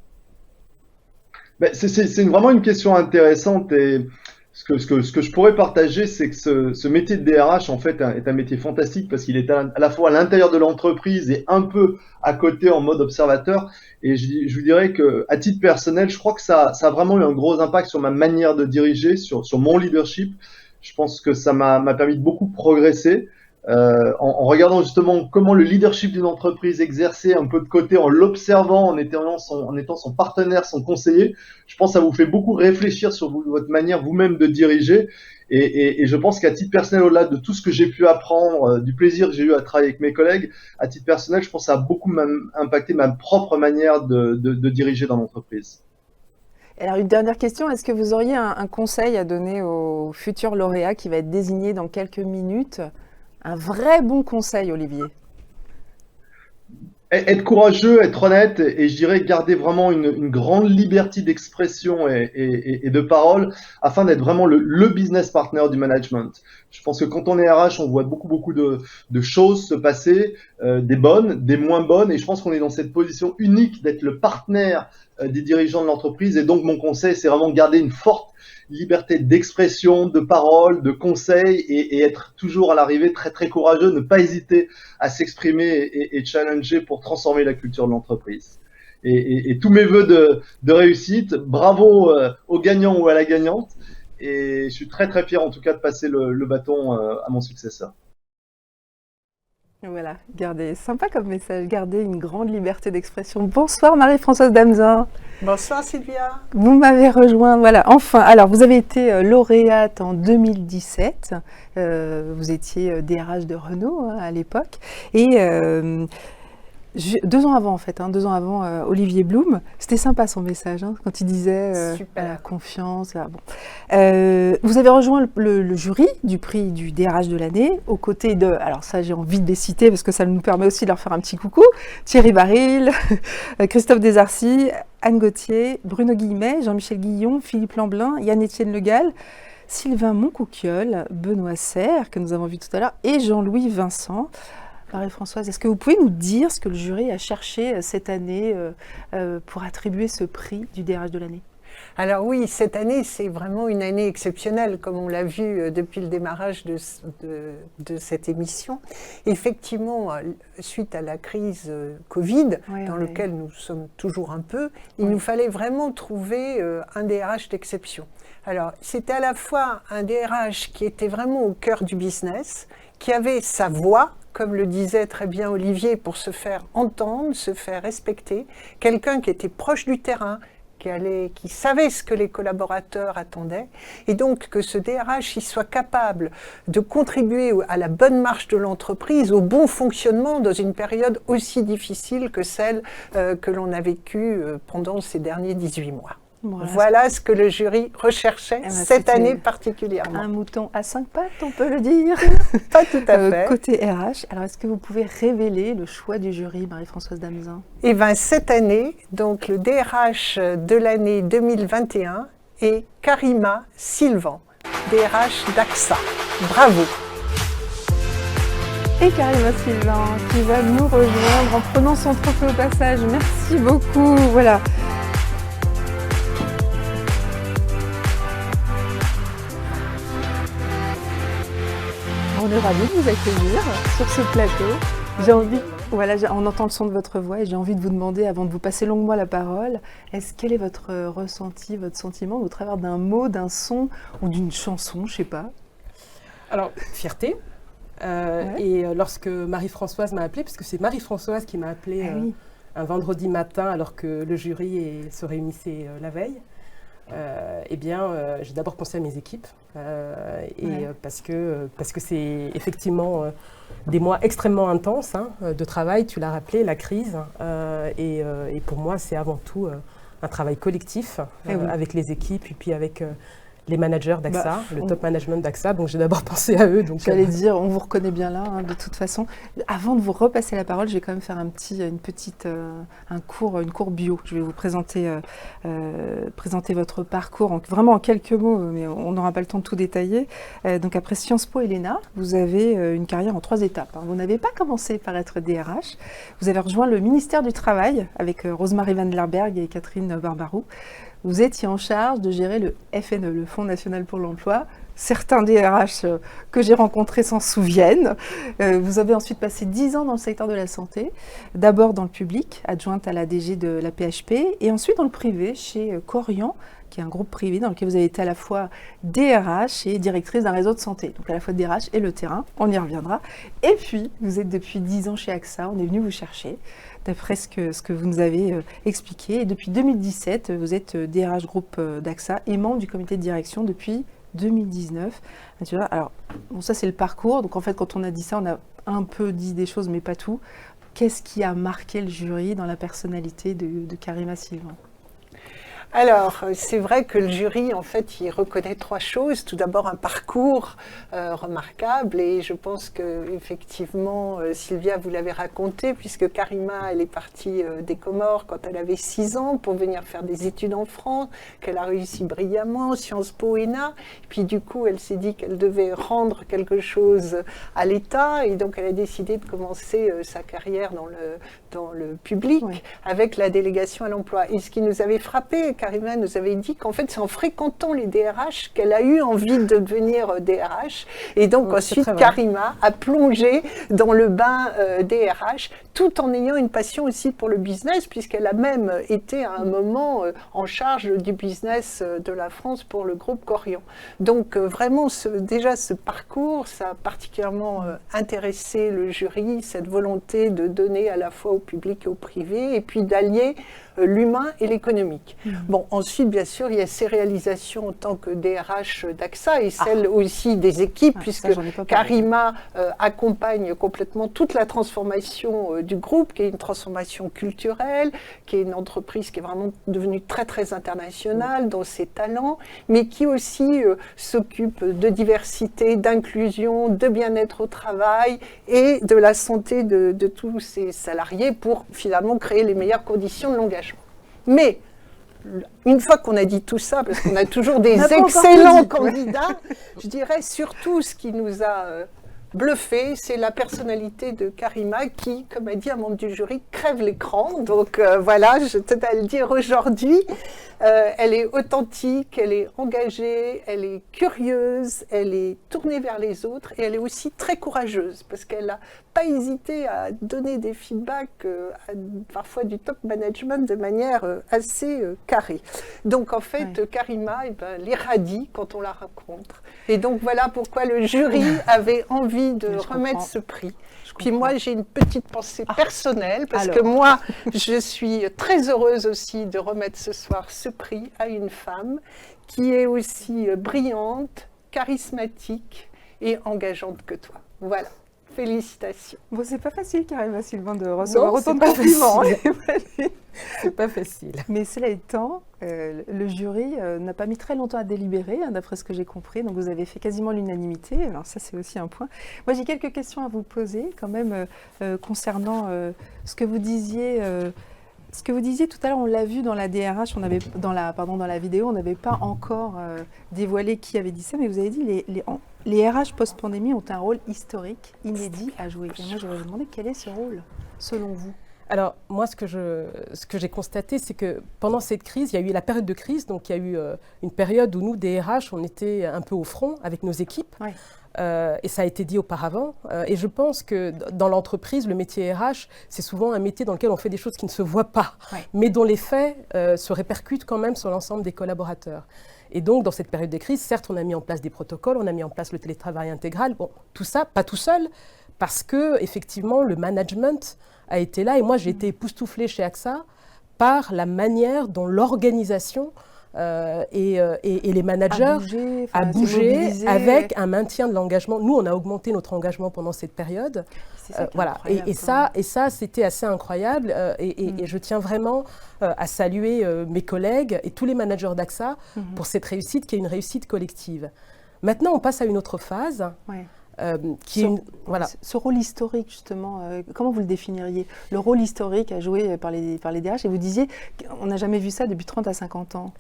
Ben, c'est vraiment une question intéressante et ce que je pourrais partager, c'est que ce métier de DRH en fait est un métier fantastique parce qu'il est à la fois à l'intérieur de l'entreprise et un peu à côté en mode observateur. Et je vous dirais que à titre personnel, je crois que ça a vraiment eu un gros impact sur ma manière de diriger, sur mon leadership. Je pense que ça m'a permis de beaucoup progresser en regardant justement comment le leadership d'une entreprise exerçait un peu de côté, en l'observant, en étant son partenaire, son conseiller. Je pense que ça vous fait beaucoup réfléchir sur votre manière vous-même de diriger. Et je pense qu'à titre personnel, au-delà de tout ce que j'ai pu apprendre, du plaisir que j'ai eu à travailler avec mes collègues, à titre personnel, je pense que ça a beaucoup impacté ma propre manière de diriger dans l'entreprise. Alors une dernière question, est-ce que vous auriez un conseil à donner au futur lauréat qui va être désigné dans quelques minutes ? Un vrai bon conseil, Olivier. Être courageux, être honnête et je dirais garder vraiment une grande liberté d'expression et de parole afin d'être vraiment le business partner du management. Je pense que quand on est RH, on voit beaucoup de choses se passer, des bonnes, des moins bonnes et je pense qu'on est dans cette position unique d'être le partenaire des dirigeants de l'entreprise et donc mon conseil c'est vraiment garder une forte liberté d'expression, de parole, de conseil et être toujours à l'arrivée très très courageux, ne pas hésiter à s'exprimer et challenger pour transformer la culture de l'entreprise. Et tous mes vœux de réussite, bravo aux gagnants ou à la gagnante et je suis très très fier en tout cas de passer le bâton à mon successeur. Voilà, sympa comme message, garder une grande liberté d'expression. Bonsoir Marie-Françoise Damzin. Bonsoir Sylvia. Vous m'avez rejoint, voilà, enfin. Alors, vous avez été lauréate en 2017. Vous étiez DRH de Renault à l'époque. Et 2 ans avant, en fait, 2 ans avant Olivier Blum. C'était sympa son message, quand il disait la confiance. Bon. Vous avez rejoint le jury du prix du DRH de l'année, aux côtés de, alors ça j'ai envie de les citer parce que ça nous permet aussi de leur faire un petit coucou, Thierry Baril, Christophe Desarcy, Anne Gauthier, Bruno Guillemet, Jean-Michel Guillon, Philippe Lamblin, Yann-Étienne Le Gall, Sylvain Moncouquiol, Benoît Serre, que nous avons vu tout à l'heure, et Jean-Louis Vincent. Marie-Françoise, est-ce que vous pouvez nous dire ce que le jury a cherché cette année pour attribuer ce prix du DRH de l'année ? Alors oui, cette année, c'est vraiment une année exceptionnelle, comme on l'a vu depuis le démarrage de cette émission. Effectivement, suite à la crise Covid, dans laquelle nous sommes toujours un peu, il nous fallait vraiment trouver un DRH d'exception. Alors, c'était à la fois un DRH qui était vraiment au cœur du business, qui avait sa voix, comme le disait très bien Olivier, pour se faire entendre, se faire respecter, quelqu'un qui était proche du terrain, qui savait ce que les collaborateurs attendaient, et donc que ce DRH il soit capable de contribuer à la bonne marche de l'entreprise, au bon fonctionnement dans une période aussi difficile que celle que l'on a vécue pendant ces derniers 18 mois. Voilà ce que le jury recherchait cette année particulièrement. Un mouton à 5 pattes, on peut le dire. Pas tout à fait. Côté RH, alors est-ce que vous pouvez révéler le choix du jury, Marie-Françoise Damezin? Eh bien, cette année, donc le DRH de l'année 2021 est Karima Sylvan, DRH d'AXA. Bravo. Et Karima Sylvan qui va nous rejoindre en prenant son trophée au passage. Merci beaucoup. Voilà. On est ravis de vous accueillir sur ce plateau. On entend le son de votre voix et j'ai envie de vous demander, avant de vous passer longuement la parole, quel est votre ressenti, votre sentiment au travers d'un mot, d'un son ou d'une chanson, je ne sais pas. Alors, fierté. Et lorsque Marie-Françoise m'a appelée, puisque c'est Marie-Françoise qui m'a appelée un vendredi matin alors que le jury se réunissait la veille, j'ai d'abord pensé à mes équipes parce que c'est effectivement des mois extrêmement intenses de travail, tu l'as rappelé, la crise, et pour moi c'est avant tout un travail collectif avec les équipes et puis avec les managers d'AXA, le top management d'AXA, donc j'ai d'abord pensé à eux. J'allais dire, on vous reconnaît bien là, de toute façon. Avant de vous repasser la parole, je vais quand même faire une cour bio. Je vais vous présenter votre parcours, vraiment en quelques mots, mais on n'aura pas le temps de tout détailler. Donc après Sciences Po et l'ENA, vous avez une carrière en 3 étapes. Vous n'avez pas commencé par être DRH, vous avez rejoint le ministère du Travail avec Rosemarie Van Lerberg et Catherine Barbarou. Vous étiez en charge de gérer le FNE, le Fonds national pour l'emploi. Certains DRH que j'ai rencontrés s'en souviennent. Vous avez ensuite passé 10 ans dans le secteur de la santé, d'abord dans le public, adjointe à la DG de la PHP, et ensuite dans le privé, chez Corian, qui est un groupe privé dans lequel vous avez été à la fois DRH et directrice d'un réseau de santé. Donc à la fois DRH et le terrain, on y reviendra. Et puis, vous êtes depuis 10 ans chez AXA, on est venu vous chercher, d'après ce que vous nous avez expliqué. Et depuis 2017, vous êtes DRH groupe d'AXA et membre du comité de direction depuis 2019. Tu vois, alors, ça c'est le parcours. Donc en fait, quand on a dit ça, on a un peu dit des choses, mais pas tout. Qu'est-ce qui a marqué le jury dans la personnalité de Karima Sylvan ? Alors, c'est vrai que le jury, en fait, il reconnaît 3 choses. Tout d'abord, un parcours remarquable, et je pense qu'effectivement, Sylvia, vous l'avez raconté, puisque Karima, elle est partie des Comores quand elle avait 6 ans pour venir faire des études en France, qu'elle a réussi brillamment, Sciences Po, ENA, puis du coup, elle s'est dit qu'elle devait rendre quelque chose à l'État, et donc elle a décidé de commencer sa carrière dans le public, avec la délégation à l'emploi. Et ce qui nous avait frappé, Karima nous avait dit qu'en fait, c'est en fréquentant les DRH qu'elle a eu envie de devenir DRH. Et donc ensuite, Karima a plongé dans le bain DRH, tout en ayant une passion aussi pour le business, puisqu'elle a même été à un moment en charge du business de la France pour le groupe Corian. Donc vraiment, déjà ce parcours, ça a particulièrement intéressé le jury, cette volonté de donner à la fois au public et au privé, et puis d'allier l'humain et l'économique. Bon, ensuite, bien sûr, il y a ses réalisations en tant que DRH d'AXA et celles aussi des équipes, puisque Karima accompagne complètement toute la transformation du groupe, qui est une transformation culturelle, qui est une entreprise qui est vraiment devenue très, très internationale dans ses talents, mais qui aussi s'occupe de diversité, d'inclusion, de bien-être au travail et de la santé de tous ses salariés pour finalement créer les meilleures conditions de l'engagement. Mais, une fois qu'on a dit tout ça, parce qu'on a toujours des excellents candidats, je dirais surtout ce qui nous a bluffé, c'est la personnalité de Karima qui, comme a dit un membre du jury, crève l'écran. Donc voilà, je tenais à le dire aujourd'hui. Elle est authentique, elle est engagée, elle est curieuse, elle est tournée vers les autres et elle est aussi très courageuse parce qu'elle n'a pas hésité à donner des feedbacks, parfois du top management, de manière assez carrée. Donc en fait, Karima l'irradie quand on la rencontre. Et donc voilà pourquoi le jury avait envie envie de remettre ce prix. Puis moi, j'ai une petite pensée personnelle, parce que moi, je suis très heureuse aussi de remettre ce soir ce prix à une femme qui est aussi brillante, charismatique et engageante que toi. Voilà. Félicitations. Bon, c'est pas facile, Karima Sylvain, de recevoir autant de compliments. C'est pas facile. Mais cela étant, le jury n'a pas mis très longtemps à délibérer, hein, d'après ce que j'ai compris. Donc vous avez fait quasiment l'unanimité. Alors ça, c'est aussi un point. Moi, j'ai quelques questions à vous poser, quand même, concernant ce que vous disiez. Ce que vous disiez tout à l'heure, on l'a vu dans la DRH, dans la vidéo, on n'avait pas encore dévoilé qui avait dit ça, mais vous avez dit les RH post-pandémie ont un rôle historique, inédit à jouer. Et moi, je vais vous demander quel est ce rôle, selon vous? Alors, moi, ce que j'ai constaté, c'est que pendant cette crise, il y a eu la période de crise, donc il y a eu une période où nous, des RH, on était un peu au front avec nos équipes. Ouais. Et ça a été dit auparavant. Et je pense que dans l'entreprise, le métier RH, c'est souvent un métier dans lequel on fait des choses qui ne se voient pas, mais dont les faits se répercutent quand même sur l'ensemble des collaborateurs. Et donc, dans cette période de crise, certes, on a mis en place des protocoles, on a mis en place le télétravail intégral. Bon, tout ça, pas tout seul, parce que effectivement, le management a été là. Et moi, j'ai été époustouflée chez AXA par la manière dont l'organisation et les managers a bougé avec un maintien de l'engagement. Nous, on a augmenté notre engagement pendant cette période. Voilà. Et ça, c'était assez incroyable. Et je tiens vraiment à saluer mes collègues et tous les managers d'AXA pour cette réussite qui est une réussite collective. Maintenant, on passe à une autre phase. Ouais. Ce rôle historique, justement, comment vous le définiriez? Le rôle historique à jouer par les DRH, et vous disiez qu'on n'a jamais vu ça depuis 30 à 50 ans.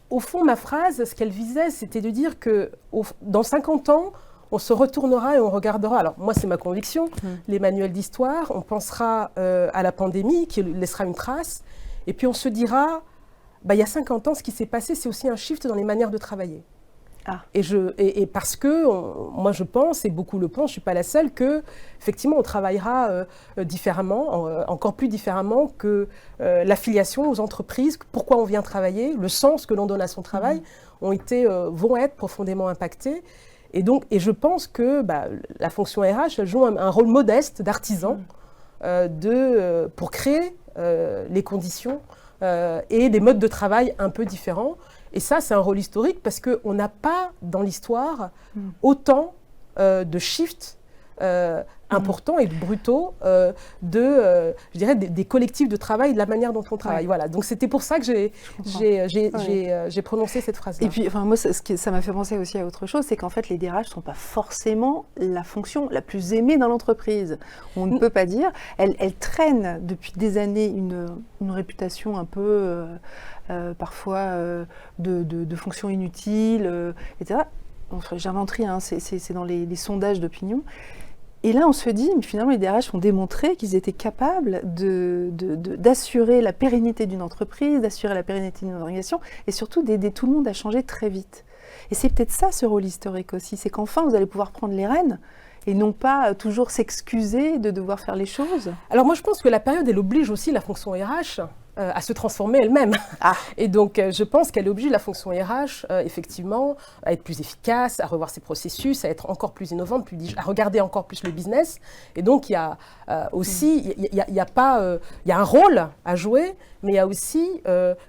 Au fond, ma phrase, ce qu'elle visait, c'était de dire que dans 50 ans, on se retournera et on regardera. Alors, moi, c'est ma conviction, les manuels d'histoire, on pensera à la pandémie qui laissera une trace, et puis on se dira, il y a 50 ans, ce qui s'est passé, c'est aussi un shift dans les manières de travailler. Et parce que, moi je pense, et beaucoup le pensent, je ne suis pas la seule, qu'effectivement on travaillera différemment, encore plus différemment que l'affiliation aux entreprises, pourquoi on vient travailler, le sens que l'on donne à son travail, vont être profondément impactés. Et je pense que la fonction RH elle joue un rôle modeste d'artisan pour créer les conditions et des modes de travail un peu différents. Et ça, c'est un rôle historique parce qu'on n'a pas, dans l'histoire, autant de shifts importants et brutaux je dirais, des collectifs de travail et de la manière dont on travaille. Voilà. Donc, c'était pour ça que j'ai prononcé cette phrase-là. Et puis, moi, ça m'a fait penser aussi à autre chose, c'est qu'en fait, les DRH ne sont pas forcément la fonction la plus aimée dans l'entreprise. On ne peut pas dire. Elles traînent depuis des années une réputation un peu... parfois de fonctions inutiles, etc. J'inventerie, hein, c'est dans les sondages d'opinion. Et là, on se dit, mais finalement, les DRH ont démontré qu'ils étaient capables d'assurer la pérennité d'une entreprise, d'assurer la pérennité d'une organisation, et surtout d'aider tout le monde à changer très vite. Et c'est peut-être ça, ce rôle historique aussi, c'est qu'enfin, vous allez pouvoir prendre les rênes, et non pas toujours s'excuser de devoir faire les choses. Alors moi, je pense que la période, elle oblige aussi la fonction RH à se transformer elle-même. Et donc, je pense qu'elle oblige la fonction RH, effectivement, à être plus efficace, à revoir ses processus, à être encore plus innovante, à regarder encore plus le business. Et donc, il y a aussi, il y a un rôle à jouer, mais il y a aussi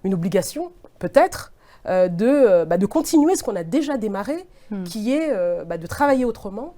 une obligation, peut-être, de continuer ce qu'on a déjà démarré, qui est de travailler autrement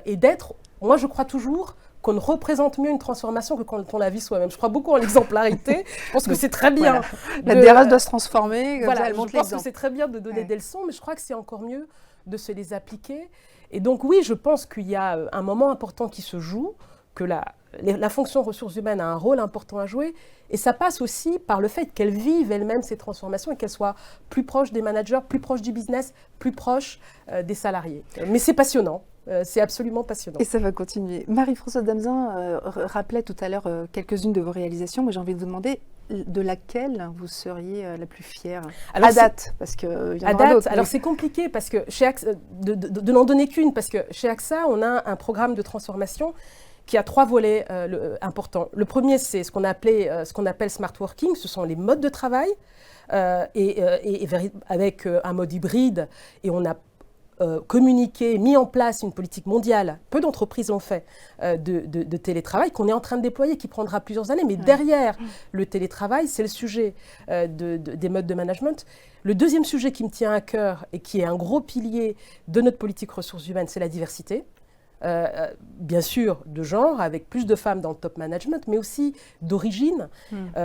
et d'être, moi je crois toujours, qu'on représente mieux une transformation que quand on la vit soi-même. Je crois beaucoup en l'exemplarité. Je pense que c'est très bien. Voilà. La DRH doit se transformer. Je pense que c'est très bien de donner des leçons, mais je crois que c'est encore mieux de se les appliquer. Et donc oui, je pense qu'il y a un moment important qui se joue, que la fonction ressources humaines a un rôle important à jouer. Et ça passe aussi par le fait qu'elles vivent elles-mêmes ces transformations et qu'elles soient plus proches des managers, plus proches du business, plus proches des salariés. Mais c'est passionnant. C'est absolument passionnant. Et ça va continuer. Marie-Françoise Damezin rappelait tout à l'heure quelques-unes de vos réalisations, mais j'ai envie de vous demander de laquelle vous seriez la plus fière. Alors, à date, parce qu'il y en aura d'autres. Alors c'est compliqué parce que chez AXA, de n'en donner qu'une, parce que chez AXA, on a un programme de transformation qui a 3 volets importants. Le premier, c'est ce qu'on appelle smart working, ce sont les modes de travail, et avec un mode hybride, et on a communiqué, mis en place une politique mondiale, peu d'entreprises l'ont fait, de télétravail, qu'on est en train de déployer, qui prendra plusieurs années. Mais derrière le télétravail, c'est le sujet des modes de management. Le deuxième sujet qui me tient à cœur et qui est un gros pilier de notre politique ressources humaines, c'est la diversité. Bien sûr, de genre, avec plus de femmes dans le top management, mais aussi d'origine.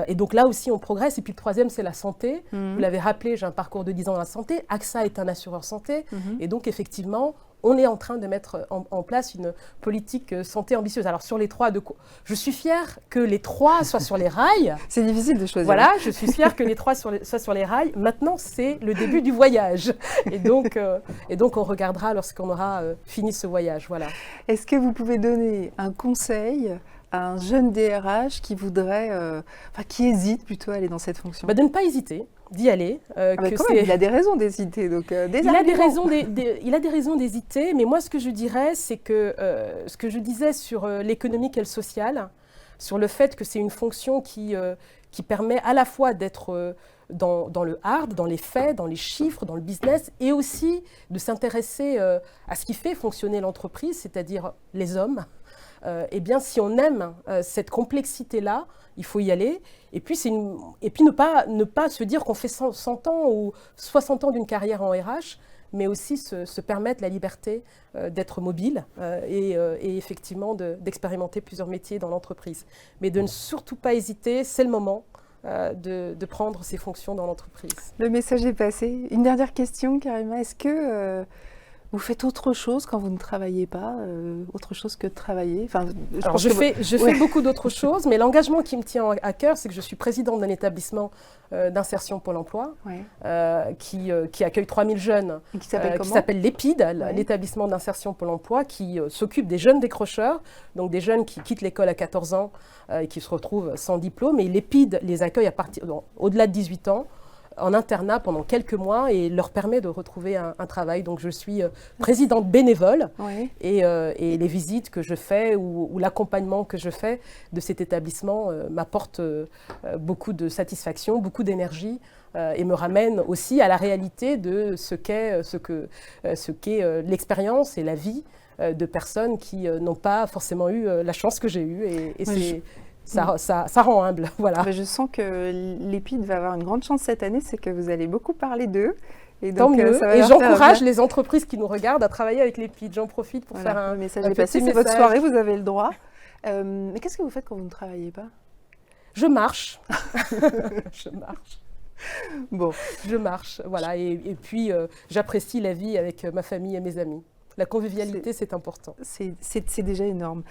Et donc là aussi, on progresse. Et puis le troisième, c'est la santé. Vous l'avez rappelé, j'ai un parcours de 10 ans dans la santé. AXA est un assureur santé. Et donc, effectivement, on est en train de mettre en place une politique santé ambitieuse. Alors, sur les trois, je suis fière que les trois soient sur les rails. C'est difficile de choisir. Voilà, je suis fière que les trois soient sur les rails. Maintenant, c'est le début du voyage. Et donc, on regardera lorsqu'on aura fini ce voyage. Voilà. Est-ce que vous pouvez donner un conseil à un jeune DRH qui voudrait, qui hésite plutôt à aller dans cette fonction? De ne pas hésiter, d'y aller. Il a des raisons d'hésiter. Donc, il a des raisons d'hésiter, mais moi, ce que je dirais, c'est que ce que je disais sur l'économique et le social, sur le fait que c'est une fonction qui permet à la fois d'être dans le hard, dans les faits, dans les chiffres, dans le business, et aussi de s'intéresser à ce qui fait fonctionner l'entreprise, c'est-à-dire les hommes. Eh bien, si on aime cette complexité-là, il faut y aller. Et puis ne pas se dire qu'on fait 100 ans ou 60 ans d'une carrière en RH, mais aussi se permettre la liberté d'être mobile et effectivement d'expérimenter plusieurs métiers dans l'entreprise. Mais de ne surtout pas hésiter, c'est le moment de prendre ses fonctions dans l'entreprise. Le message est passé. Une dernière question, Karima. Est-ce que vous faites autre chose quand vous ne travaillez pas, autre chose que de travailler? Alors je fais beaucoup d'autres choses, mais l'engagement qui me tient à cœur, c'est que je suis présidente d'un établissement d'insertion Pôle emploi qui accueille 3000 jeunes, qui s'appelle l'EPID, l'établissement d'insertion Pôle emploi, qui s'occupe des jeunes décrocheurs, donc des jeunes qui quittent l'école à 14 ans et qui se retrouvent sans diplôme. Et l'EPID les accueille au-delà de 18 ans, en internat pendant quelques mois et leur permet de retrouver un travail. Donc je suis présidente bénévole et les visites que je fais ou l'accompagnement que je fais de cet établissement m'apporte beaucoup de satisfaction, beaucoup d'énergie et me ramène aussi à la réalité de ce qu'est l'expérience et la vie de personnes qui n'ont pas forcément eu la chance que j'ai eue ça rend humble, voilà. Je sens que l'EPID va avoir une grande chance cette année, c'est que vous allez beaucoup parler d'eux. Et donc, tant mieux. Et j'encourage les entreprises qui nous regardent à travailler avec l'EPID. J'en profite pour faire un message est passé. C'est votre soirée, vous avez le droit. Mais qu'est-ce que vous faites quand vous ne travaillez pas? Je marche. Je marche. Bon. Je marche, voilà. Et puis, j'apprécie la vie avec ma famille et mes amis. La convivialité, c'est important. C'est déjà énorme.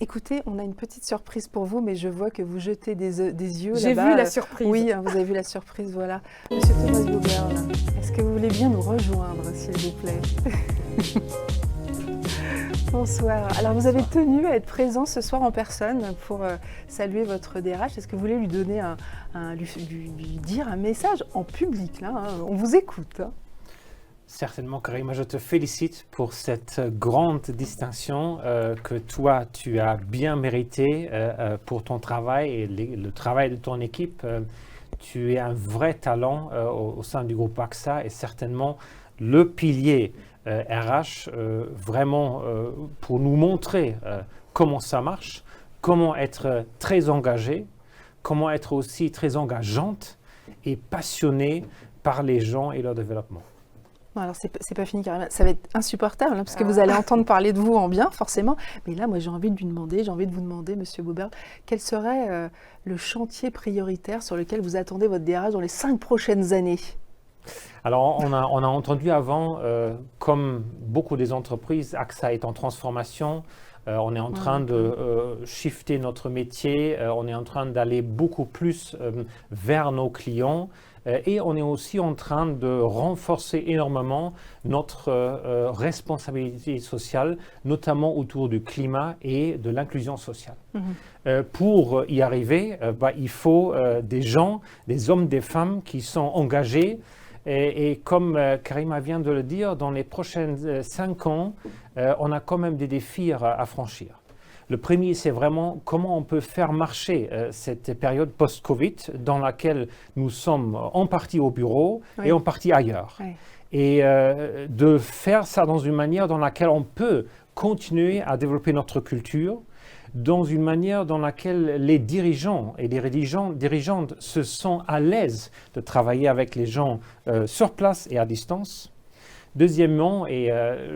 Écoutez, on a une petite surprise pour vous, mais je vois que vous jetez des yeux là-bas. J'ai vu la surprise. Oui, vous avez vu la surprise, voilà. Monsieur Thomas Boberl, est-ce que vous voulez bien nous rejoindre, s'il vous plaît? Bonsoir. Alors, vous avez tenu à être présent ce soir en personne pour saluer votre DRH. Est-ce que vous voulez lui donner lui dire un message en public là, hein? On vous écoute. Hein. Certainement, Karima, je te félicite pour cette grande distinction que toi, tu as bien mérité pour ton travail et le travail de ton équipe. Tu es un vrai talent au sein du groupe AXA et certainement le pilier RH vraiment pour nous montrer comment ça marche, comment être très engagé, comment être aussi très engageante et passionnée par les gens et leur développement. Bon, alors, c'est pas fini, Karima. Ça va être insupportable, hein, parce que vous allez entendre parler de vous en bien, forcément. Mais là, moi, j'ai envie de vous demander, Monsieur Boberl, quel serait le chantier prioritaire sur lequel vous attendez votre DRH dans les 5 prochaines années? Alors, on a entendu avant, comme beaucoup des entreprises, AXA est en transformation. On est en train de shifter notre métier. On est en train d'aller beaucoup plus vers nos clients. Et on est aussi en train de renforcer énormément notre responsabilité sociale, notamment autour du climat et de l'inclusion sociale. Pour y arriver, il faut des gens, des hommes, des femmes qui sont engagés. Et comme Karima vient de le dire, dans les prochaines 5 ans, on a quand même des défis à franchir. Le premier, c'est vraiment comment on peut faire marcher cette période post-Covid dans laquelle nous sommes en partie au bureau et en partie ailleurs. Et de faire ça dans une manière dans laquelle on peut continuer à développer notre culture, dans une manière dans laquelle les dirigeants et les dirigeantes se sentent à l'aise de travailler avec les gens sur place et à distance. Deuxièmement, et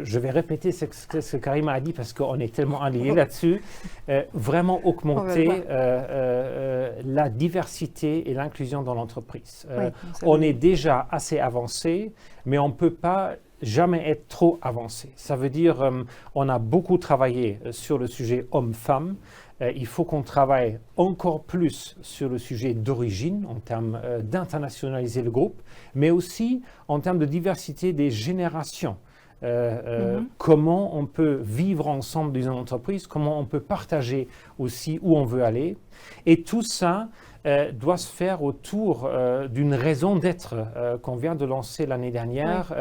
je vais répéter ce que Karima a dit parce qu'on est tellement alignés là-dessus, vraiment augmenter la diversité et l'inclusion dans l'entreprise. On est déjà assez avancé, mais on ne peut pas jamais être trop avancé. Ça veut dire on a beaucoup travaillé sur le sujet homme-femme. Il faut qu'on travaille encore plus sur le sujet d'origine en termes d'internationaliser le groupe, mais aussi en termes de diversité des générations. Comment on peut vivre ensemble dans une entreprise, comment on peut partager aussi où on veut aller. Et tout ça doit se faire autour d'une raison d'être qu'on vient de lancer l'année dernière,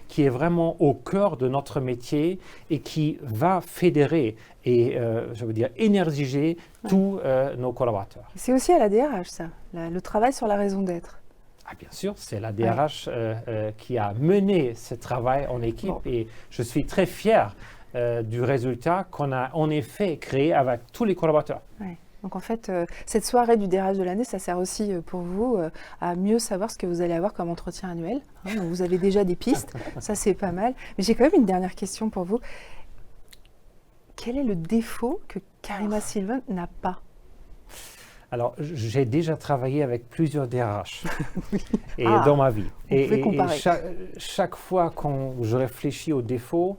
qui est vraiment au cœur de notre métier et qui va fédérer et, je veux dire, énergiser tous nos collaborateurs. C'est aussi à la DRH, ça, le travail sur la raison d'être. Ah, bien sûr, c'est la DRH qui a mené ce travail en équipe et je suis très fier du résultat qu'on a en effet créé avec tous les collaborateurs. Ouais. Donc en fait, cette soirée du DRH de l'année, ça sert aussi pour vous à mieux savoir ce que vous allez avoir comme entretien annuel. Donc vous avez déjà des pistes, ça c'est pas mal. Mais j'ai quand même une dernière question pour vous. Quel est le défaut que Karima Sylvain n'a pas ? Alors, j'ai déjà travaillé avec plusieurs DRH dans ma vie. Et chaque fois quand je réfléchis aux défauts,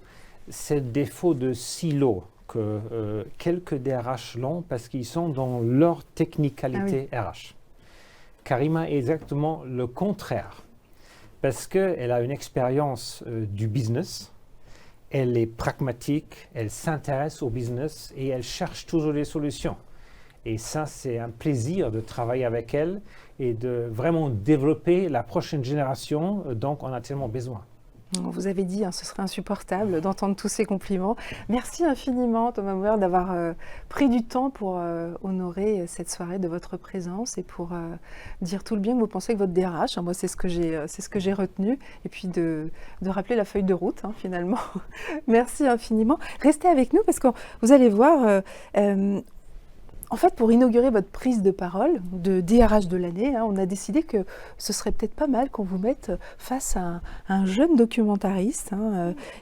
c'est le défaut de silo que quelques DRH l'ont parce qu'ils sont dans leur technicalité RH. Karima est exactement le contraire parce qu'elle a une expérience du business, elle est pragmatique, elle s'intéresse au business et elle cherche toujours des solutions. Et ça, c'est un plaisir de travailler avec elle et de vraiment développer la prochaine génération dont on a tellement besoin. Vous avez dit, ce serait insupportable d'entendre tous ces compliments. Merci infiniment, Thomas Maurer, d'avoir pris du temps pour honorer cette soirée de votre présence et pour dire tout le bien que vous pensez que votre DRH. Moi, c'est ce que j'ai retenu. Et puis de rappeler la feuille de route, finalement. Merci infiniment. Restez avec nous parce que vous allez voir... En fait, pour inaugurer votre prise de parole de DRH de l'année, on a décidé que ce serait peut-être pas mal qu'on vous mette face à un jeune documentariste.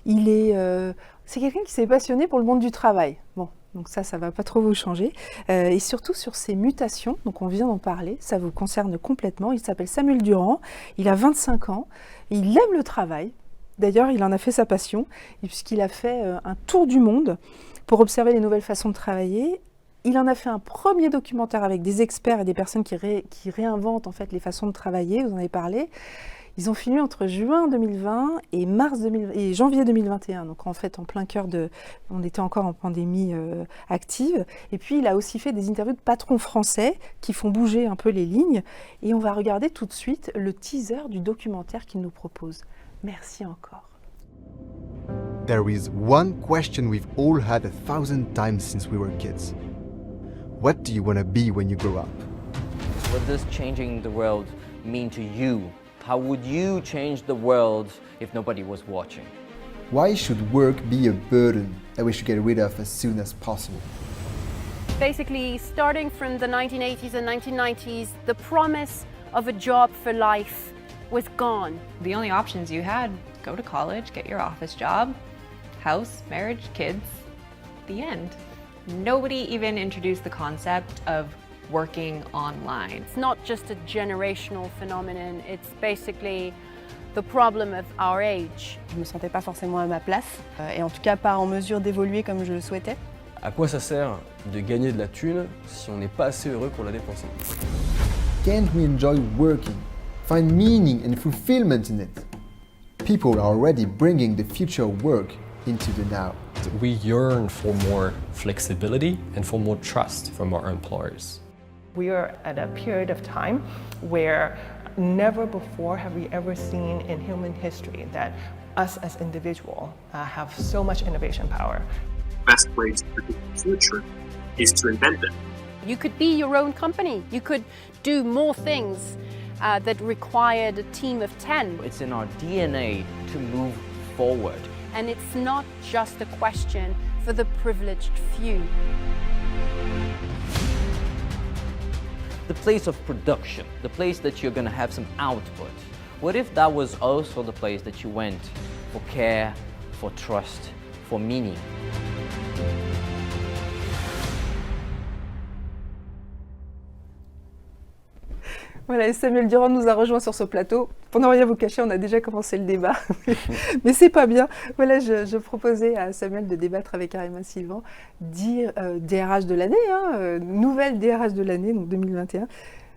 C'est quelqu'un qui s'est passionné pour le monde du travail. Bon, donc ça va pas trop vous changer. Et surtout sur ses mutations, donc on vient d'en parler, ça vous concerne complètement. Il s'appelle Samuel Durand, il a 25 ans, il aime le travail. D'ailleurs, il en a fait sa passion, puisqu'il a fait un tour du monde pour observer les nouvelles façons de travailler. Il en a fait un premier documentaire avec des experts et des personnes qui réinventent en fait les façons de travailler, vous en avez parlé. Ils ont filmé entre juin 2020 et janvier 2021, donc en fait en plein cœur on était encore en pandémie active. Et puis il a aussi fait des interviews de patrons français qui font bouger un peu les lignes. Et on va regarder tout de suite le teaser du documentaire qu'il nous propose. Merci encore. There is one question we've all had 1,000 times since we were kids. What do you want to be when you grow up? What does changing the world mean to you? How would you change the world if nobody was watching? Why should work be a burden that we should get rid of as soon as possible? Basically, starting from the 1980s and 1990s, the promise of a job for life was gone. The only options you had, go to college, get your office job, house, marriage, kids, the end. Nobody even introduced the concept of working online. It's not just a generational phenomenon, it's basically the problem of our age. Je me sentais pas forcément à ma place, et en tout cas pas en mesure d'évoluer comme je le souhaitais. À quoi ça sert de gagner de la thune si on n'est pas assez heureux pour la dépenser? Can't we enjoy working, find meaning and fulfillment in it? People are already bringing the future of work into the now. We yearn for more flexibility and for more trust from our employers. We are at a period of time where never before have we ever seen in human history that us as individuals have so much innovation power. The best way to predict the future is to invent it. You could be your own company. You could do more things that required a team of 10. It's in our DNA to move forward. And it's not just a question for the privileged few. The place of production, the place that you're going to have some output. What if that was also the place that you went for care, for trust, for meaning? Voilà, et Samuel Durand nous a rejoint sur ce plateau. Pour ne rien vous cacher, on a déjà commencé le débat, mais c'est pas bien. Voilà, je proposais à Samuel de débattre avec Karima Sylvan, DRH de l'année, nouvelle DRH de l'année, donc 2021.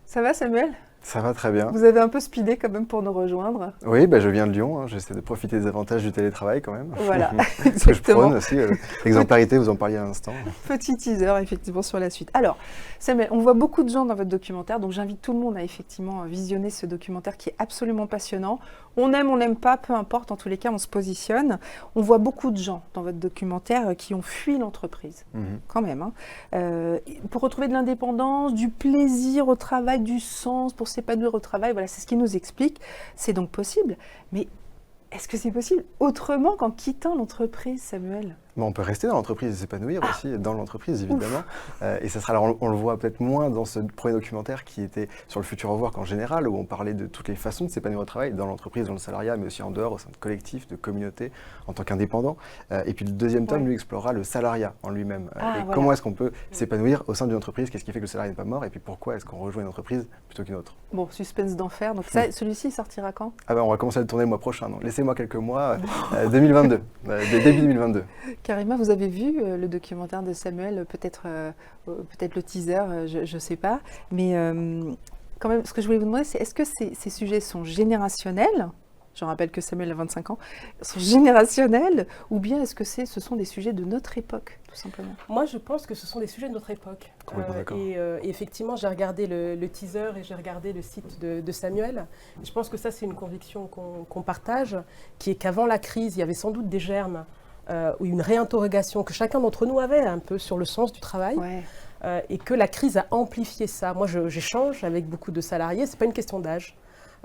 Ça va, Samuel ? Ça va très bien. Vous avez un peu speedé quand même pour nous rejoindre. Oui, je viens de Lyon, j'essaie de profiter des avantages du télétravail quand même. Voilà, Ce que je prône aussi, l'exemplarité, vous en parliez à l'instant. Petit teaser effectivement sur la suite. Alors, Samuel, on voit beaucoup de gens dans votre documentaire, donc j'invite tout le monde à effectivement visionner ce documentaire qui est absolument passionnant. On n'aime pas, peu importe, en tous les cas on se positionne. On voit beaucoup de gens dans votre documentaire qui ont fui l'entreprise, quand même. Pour retrouver de l'indépendance, du plaisir au travail, du sens, pour s'épanouir au travail, voilà, c'est ce qu'il nous explique. C'est donc possible, mais est-ce que c'est possible autrement qu'en quittant l'entreprise, Samuel ? On peut rester dans l'entreprise et s'épanouir aussi dans l'entreprise, évidemment. Et ça sera, alors on le voit peut-être moins dans ce premier documentaire qui était sur le future of work en général, où on parlait de toutes les façons de s'épanouir au travail, dans l'entreprise, dans le salariat, mais aussi en dehors, au sein de collectifs, de communautés, en tant qu'indépendant. Et puis le deuxième tome, lui, explorera le salariat en lui-même. Comment est-ce qu'on peut s'épanouir au sein d'une entreprise, qu'est-ce qui fait que le salarié n'est pas mort, et puis pourquoi est-ce qu'on rejoint une entreprise plutôt qu'une autre. Bon, suspense d'enfer. Donc ça, celui-ci, il sortira quand ? On va commencer à le tourner le mois prochain. Donc laissez-moi quelques mois, 2022, début 2022. Karima, vous avez vu le documentaire de Samuel, peut-être le teaser, je ne sais pas. Mais quand même, ce que je voulais vous demander, c'est est-ce que ces sujets sont générationnels ? Je rappelle que Samuel a 25 ans, sont générationnels, ou bien est-ce que ce sont des sujets de notre époque, tout simplement ? Moi, je pense que ce sont des sujets de notre époque. Et effectivement, j'ai regardé le teaser et j'ai regardé le site de Samuel. Et je pense que ça, c'est une conviction qu'on partage, qui est qu'avant la crise, il y avait sans doute des germes ou une réinterrogation que chacun d'entre nous avait un peu sur le sens du travail. Et que la crise a amplifié ça. Moi, j'échange avec beaucoup de salariés, ce n'est pas une question d'âge.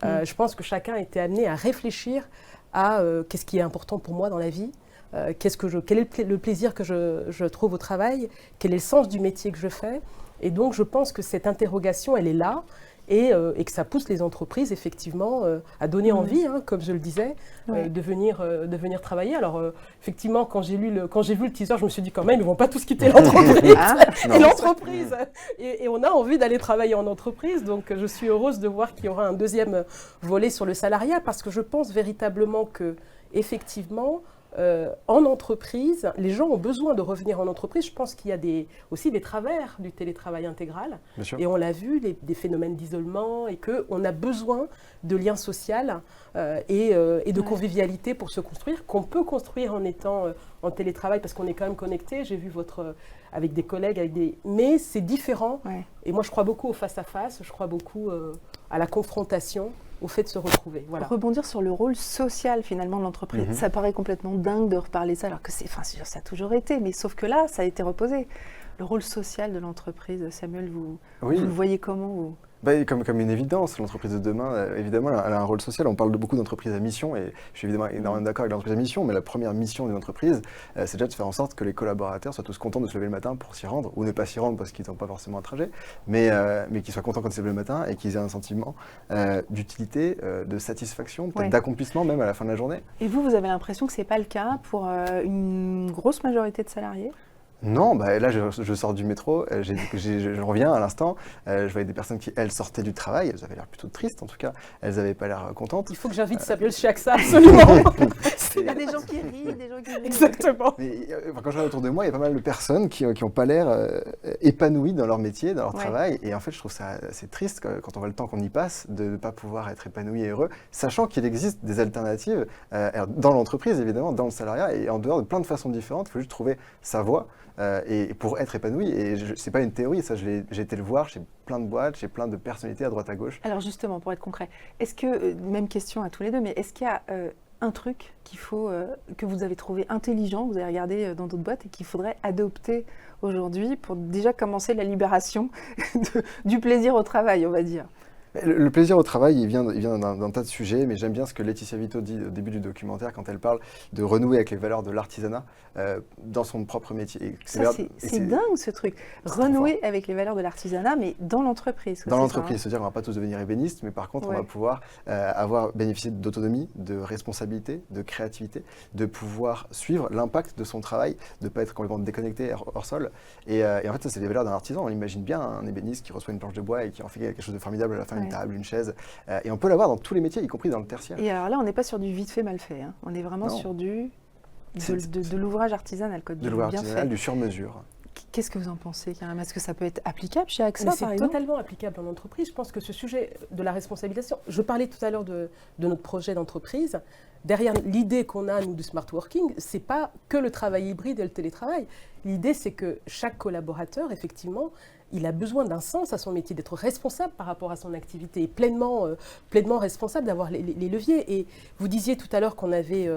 Je pense que chacun était amené à réfléchir à qu'est-ce qui est important pour moi dans la vie, quel est le plaisir que je trouve au travail, quel est le sens du métier que je fais. Et donc, je pense que cette interrogation, elle est là et que ça pousse les entreprises, effectivement, à donner envie, comme je le disais, de venir travailler. Alors, effectivement, quand j'ai vu le teaser, je me suis dit quand même, ils ne vont pas tous quitter l'entreprise. Et on a envie d'aller travailler en entreprise. Donc, je suis heureuse de voir qu'il y aura un deuxième volet sur le salariat, parce que je pense véritablement que, effectivement, en entreprise, les gens ont besoin de revenir en entreprise. Je pense qu'il y a aussi des travers du télétravail intégral. Et on l'a vu, des phénomènes d'isolement, et qu'on a besoin de liens sociaux et de convivialité pour se construire, qu'on peut construire en étant en télétravail, parce qu'on est quand même connecté. J'ai vu avec des collègues, mais c'est différent. Et moi, je crois beaucoup au face-à-face, je crois beaucoup à la confrontation, au fait de se retrouver. Voilà. Rebondir sur le rôle social finalement de l'entreprise. Ça paraît complètement dingue de reparler ça, alors que ça a toujours été, mais sauf que là, ça a été reposé. Le rôle social de l'entreprise, Samuel, vous le voyez comment Comme une évidence, l'entreprise de demain, évidemment, elle a un rôle social. On parle beaucoup d'entreprise à mission, et je suis évidemment énormément d'accord avec l'entreprise à mission, mais la première mission d'une entreprise, c'est déjà de faire en sorte que les collaborateurs soient tous contents de se lever le matin pour s'y rendre, ou ne pas s'y rendre parce qu'ils n'ont pas forcément un trajet, mais qu'ils soient contents quand ils se lèvent le matin et qu'ils aient un sentiment d'utilité, de satisfaction, peut-être d'accomplissement même à la fin de la journée. Et vous avez l'impression que ce n'est pas le cas pour une grosse majorité de salariés ? Non, là je sors du métro, je reviens à l'instant, je voyais des personnes qui, elles, sortaient du travail, elles avaient l'air plutôt tristes en tout cas, elles n'avaient pas l'air contentes. Il faut que j'invite Samuel chez AXA, absolument. Il y a des gens qui rient, des gens qui rient. Exactement. Mais, quand je regarde autour de moi, il y a pas mal de personnes qui n'ont pas l'air épanouies dans leur métier, dans leur travail, et en fait je trouve ça assez triste quand on voit le temps qu'on y passe de ne pas pouvoir être épanoui et heureux, sachant qu'il existe des alternatives dans l'entreprise évidemment, dans le salariat, et en dehors de plein de façons différentes, il faut juste trouver sa voie. Et pour être épanoui, et c'est pas une théorie, ça j'ai été le voir chez plein de boîtes, chez plein de personnalités à droite à gauche. Alors justement, pour être concret, est-ce que, même question à tous les deux, mais est-ce qu'il y a un truc que vous avez trouvé intelligent, vous avez regardé dans d'autres boîtes et qu'il faudrait adopter aujourd'hui pour déjà commencer la libération du plaisir au travail, on va dire ? Le plaisir au travail, il vient d'un tas de sujets, mais j'aime bien ce que Laetitia Vito dit au début du documentaire quand elle parle de renouer avec les valeurs de l'artisanat dans son propre métier. C'est dingue ce truc. Renouer avec les valeurs de l'artisanat, mais dans l'entreprise. Dans l'entreprise, c'est-à-dire qu'on ne va pas tous devenir ébénistes, mais par contre, on va pouvoir bénéficier d'autonomie, de responsabilité, de créativité, de pouvoir suivre l'impact de son travail, de ne pas être complètement déconnecté hors sol. Et en fait, ça, c'est les valeurs d'un artisan. On imagine bien un ébéniste qui reçoit une planche de bois et qui en fait quelque chose de formidable à la fin, une table, une chaise. Et on peut l'avoir dans tous les métiers, y compris dans le tertiaire. Et alors là, on n'est pas sur du vite fait, mal fait. Hein. On est vraiment sur de l'ouvrage artisanal. De l'ouvrage artisanal, du sur-mesure. Qu'est-ce que vous en pensez, Karim? Est-ce que ça peut être applicable chez AXA, par exemple? C'est totalement applicable en entreprise. Je pense que ce sujet de la responsabilisation, je parlais tout à l'heure de notre projet d'entreprise. Derrière l'idée qu'on a, nous, du smart working, ce n'est pas que le travail hybride et le télétravail. L'idée, c'est que chaque collaborateur, effectivement, il a besoin d'un sens à son métier, d'être responsable par rapport à son activité, et pleinement responsable, d'avoir les leviers. Et vous disiez tout à l'heure qu'on avait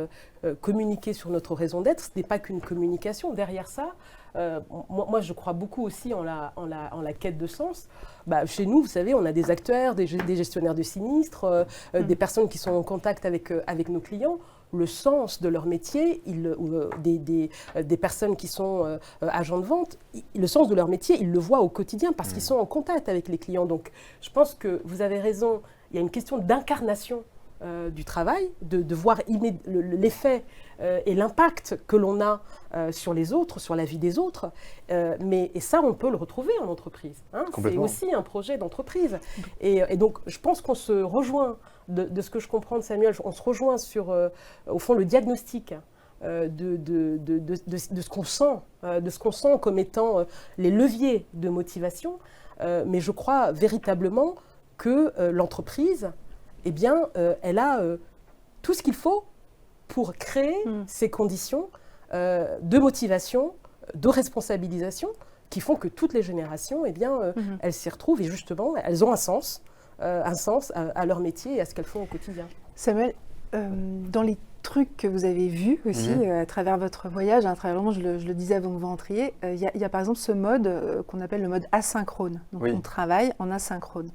communiqué sur notre raison d'être. Ce n'est pas qu'une communication. Derrière ça, moi, je crois beaucoup aussi en la quête de sens. Chez nous, vous savez, on a des acteurs, des gestionnaires de sinistres, des personnes qui sont en contact avec nos clients. Le sens de leur métier, des personnes qui sont agents de vente, le sens de leur métier, ils le voient au quotidien parce qu'ils sont en contact avec les clients. Donc, je pense que vous avez raison, il y a une question d'incarnation du travail, de voir l'effet et l'impact que l'on a sur les autres, sur la vie des autres. Et ça, on peut le retrouver en entreprise. Hein. C'est aussi un projet d'entreprise. Et donc, je pense qu'on se rejoint, de ce que je comprends de Samuel, on se rejoint sur, au fond, le diagnostic de ce qu'on sent, comme étant les leviers de motivation. Mais je crois véritablement que l'entreprise, eh bien, elle a tout ce qu'il faut pour créer ces conditions de motivation, de responsabilisation, qui font que toutes les générations, eh bien, elles s'y retrouvent et justement, elles ont un sens à leur métier et à ce qu'elles font au quotidien. Samuel, dans les trucs que vous avez vus aussi à travers votre voyage, à travers le monde, je le disais avant que vous rentriez, il y a par exemple ce mode qu'on appelle le mode asynchrone. Donc on travaille en asynchrone.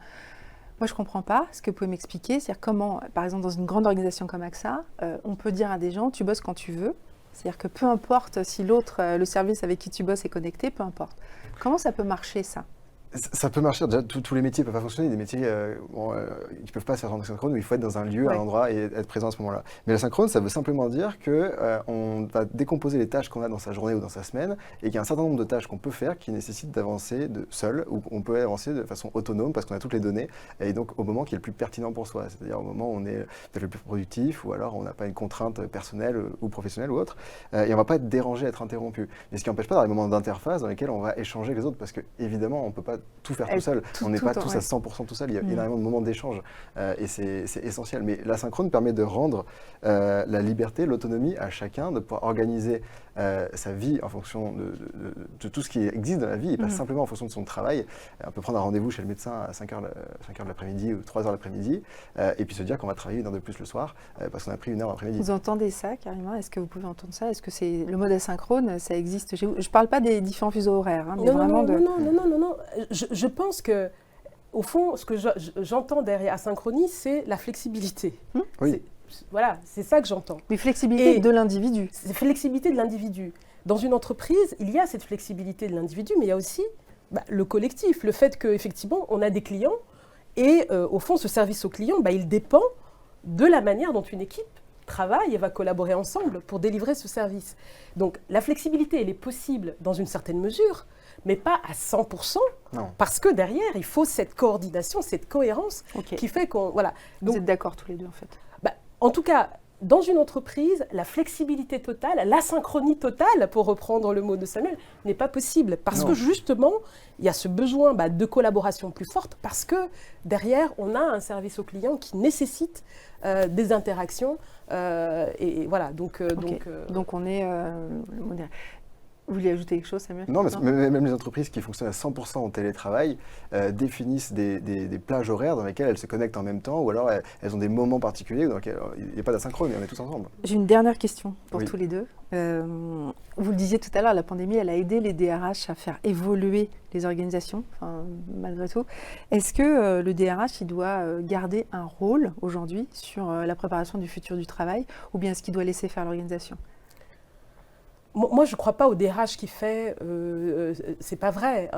Moi, je ne comprends pas. Est-ce que vous pouvez m'expliquer? C'est-à-dire comment, par exemple, dans une grande organisation comme AXA, on peut dire à des gens, tu bosses quand tu veux. C'est-à-dire que peu importe si l'autre, le service avec qui tu bosses est connecté, peu importe. Comment ça peut marcher, ça? Ça peut marcher. Déjà, tous les métiers ne peuvent pas fonctionner. Des métiers qui ne peuvent pas se faire en synchrone, où il faut être dans un lieu, un endroit et être présent à ce moment-là. Mais la synchrone, ça veut simplement dire qu'on va décomposer les tâches qu'on a dans sa journée ou dans sa semaine et qu'il y a un certain nombre de tâches qu'on peut faire qui nécessitent d'avancer seul ou on peut avancer de façon autonome parce qu'on a toutes les données et donc au moment qui est le plus pertinent pour soi. C'est-à-dire au moment où on est peut-être le plus productif ou alors on n'a pas une contrainte personnelle ou professionnelle ou autre et on ne va pas être dérangé, être interrompu. Mais ce qui n'empêche pas d'avoir des moments d'interface dans lesquels on va échanger avec les autres parce qu'évidemment, on ne peut pas tout faire tout seul. On n'est pas tous à 100% tout seul. Il y a énormément de moments d'échange et c'est essentiel. Mais l'asynchrone permet de rendre la liberté, l'autonomie à chacun, de pouvoir organiser sa vie en fonction de tout ce qui existe dans la vie et pas simplement en fonction de son travail. On peut prendre un rendez-vous chez le médecin à 5h de l'après-midi ou 3h l'après-midi et puis se dire qu'on va travailler une heure de plus le soir parce qu'on a pris une heure l'après-midi. Vous entendez ça, Karima? Est-ce que vous pouvez entendre ça? Est-ce que c'est le mode asynchrone, ça existe chez vous? Je ne parle pas des différents fuseaux horaires, hein, mais vraiment non. Je pense que, au fond, ce que j'entends derrière asynchronie, c'est la flexibilité. Oui. Voilà, c'est ça que j'entends. Mais flexibilité de l'individu. C'est flexibilité de l'individu. Dans une entreprise, il y a cette flexibilité de l'individu, mais il y a aussi le collectif, le fait qu'effectivement, on a des clients et au fond, ce service aux clients, il dépend de la manière dont une équipe travaille et va collaborer ensemble pour délivrer ce service. Donc, la flexibilité, elle est possible dans une certaine mesure, mais pas à 100%, parce que derrière, il faut cette coordination, cette cohérence qui fait qu'on... Voilà. Donc, vous êtes d'accord tous les deux, en fait? En tout cas, dans une entreprise, la flexibilité totale, l'asynchronie totale, pour reprendre le mot de Samuel, n'est pas possible. Parce que justement, il y a ce besoin de collaboration plus forte, parce que derrière, on a un service au client qui nécessite des interactions. Et voilà, donc on est... Vous voulez ajouter quelque chose, Samuel? Non, mais même les entreprises qui fonctionnent à 100% en télétravail définissent des plages horaires dans lesquelles elles se connectent en même temps, ou alors elles ont des moments particuliers dans lesquels il n'y a pas d'asynchrone, mais on est tous ensemble. J'ai une dernière question pour Oui. tous les deux. Vous le disiez tout à l'heure, la pandémie, elle a aidé les DRH à faire évoluer les organisations, malgré tout. Est-ce que le DRH, il doit garder un rôle aujourd'hui sur la préparation du futur du travail, ou bien est-ce qu'il doit laisser faire l'organisation? Moi, je ne crois pas au DRH qui fait, c'est pas vrai.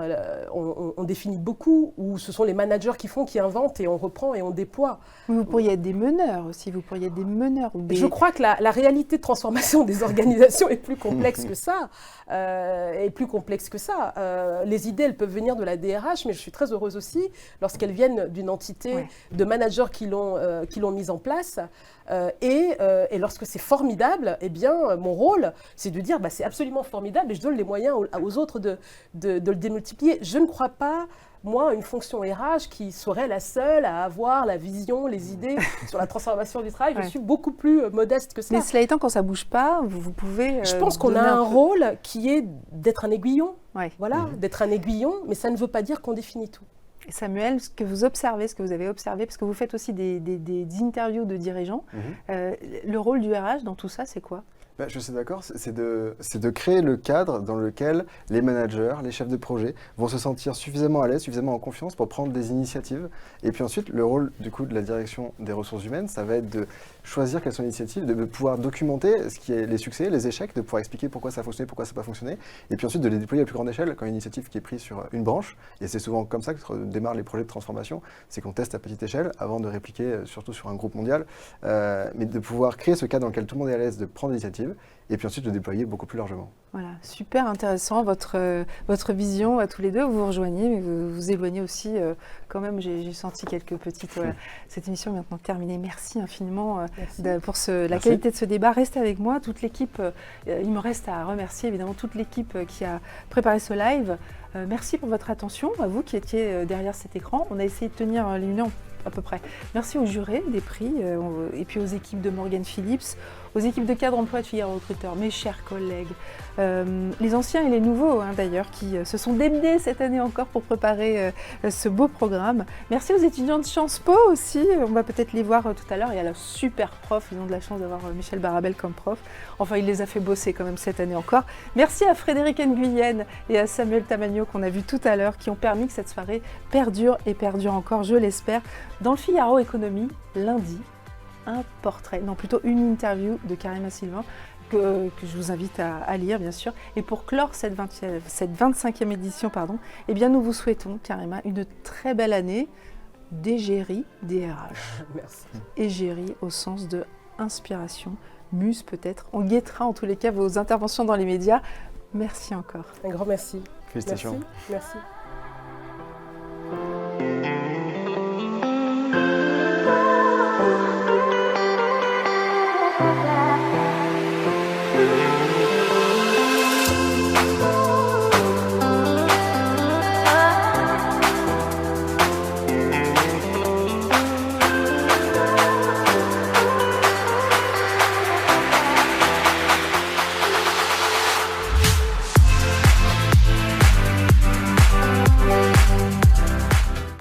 On définit beaucoup, ou ce sont les managers qui font, qui inventent, et on reprend et on déploie. Vous pourriez être des meneurs aussi, vous pourriez être des meneurs. Ou des... Je crois que la réalité de transformation des organisations est plus complexe que ça. Les idées, elles peuvent venir de la DRH, mais je suis très heureuse aussi lorsqu'elles viennent d'une entité de managers qui l'ont mise en place. Et lorsque c'est formidable, eh bien, mon rôle, c'est de dire c'est absolument formidable et je donne les moyens aux autres de le démultiplier. Je ne crois pas, moi, à une fonction RH qui serait la seule à avoir la vision, les idées sur la transformation du travail. Je suis beaucoup plus modeste que ça. Mais cela étant, quand ça ne bouge pas, vous pouvez... je pense qu'on a un rôle qui est d'être un aiguillon. Voilà, d'être un aiguillon, mais ça ne veut pas dire qu'on définit tout. Et Samuel, ce que vous observez, ce que vous avez observé, parce que vous faites aussi des interviews de dirigeants, le rôle du RH dans tout ça, c'est quoi? Je suis d'accord, c'est de créer le cadre dans lequel les managers, les chefs de projet vont se sentir suffisamment à l'aise, suffisamment en confiance pour prendre des initiatives. Et puis ensuite, le rôle du coup de la direction des ressources humaines, ça va être de choisir quelles sont les initiatives, de pouvoir documenter ce qui est les succès, les échecs, de pouvoir expliquer pourquoi ça a fonctionné, pourquoi ça n'a pas fonctionné, et puis ensuite de les déployer à plus grande échelle quand une initiative qui est prise sur une branche. Et c'est souvent comme ça que démarrent les projets de transformation, c'est qu'on teste à petite échelle avant de répliquer surtout sur un groupe mondial, mais de pouvoir créer ce cadre dans lequel tout le monde est à l'aise de prendre l'initiative, et puis ensuite de déployer beaucoup plus largement. Voilà, super intéressant votre vision à tous les deux. Vous vous rejoignez, mais vous vous éloignez aussi. Quand même, j'ai senti quelques petites... Voilà. Cette émission est maintenant terminée. Merci infiniment pour la qualité de ce débat. Restez avec moi, toute l'équipe. Il me reste à remercier évidemment toute l'équipe qui a préparé ce live. Merci pour votre attention, à vous qui étiez derrière cet écran. On a essayé de tenir l'union à peu près. Merci aux jurés des prix et puis aux équipes de Morgan Phillips, aux équipes de cadre emploi de Figaro Recruteur, mes chers collègues, les anciens et les nouveaux d'ailleurs qui se sont démenés cette année encore pour préparer ce beau programme. Merci aux étudiants de Sciences Po aussi, on va peut-être les voir tout à l'heure. Il y a la super prof, ils ont de la chance d'avoir Michel Barabel comme prof. Enfin, il les a fait bosser quand même cette année encore. Merci à Frédéric Nguyen et à Samuel Tamagno qu'on a vu tout à l'heure, qui ont permis que cette soirée perdure et perdure encore, je l'espère. Dans le Figaro Économie, lundi, un portrait, non plutôt une interview de Karima Sylvain que je vous invite à lire bien sûr. Et pour clore cette 25e édition, eh bien nous vous souhaitons, Karima, une très belle année d'égérie DRH. Merci. Égérie au sens de inspiration, muse peut-être. On guettera en tous les cas vos interventions dans les médias. Merci encore. Un grand merci. Félicitations. Merci.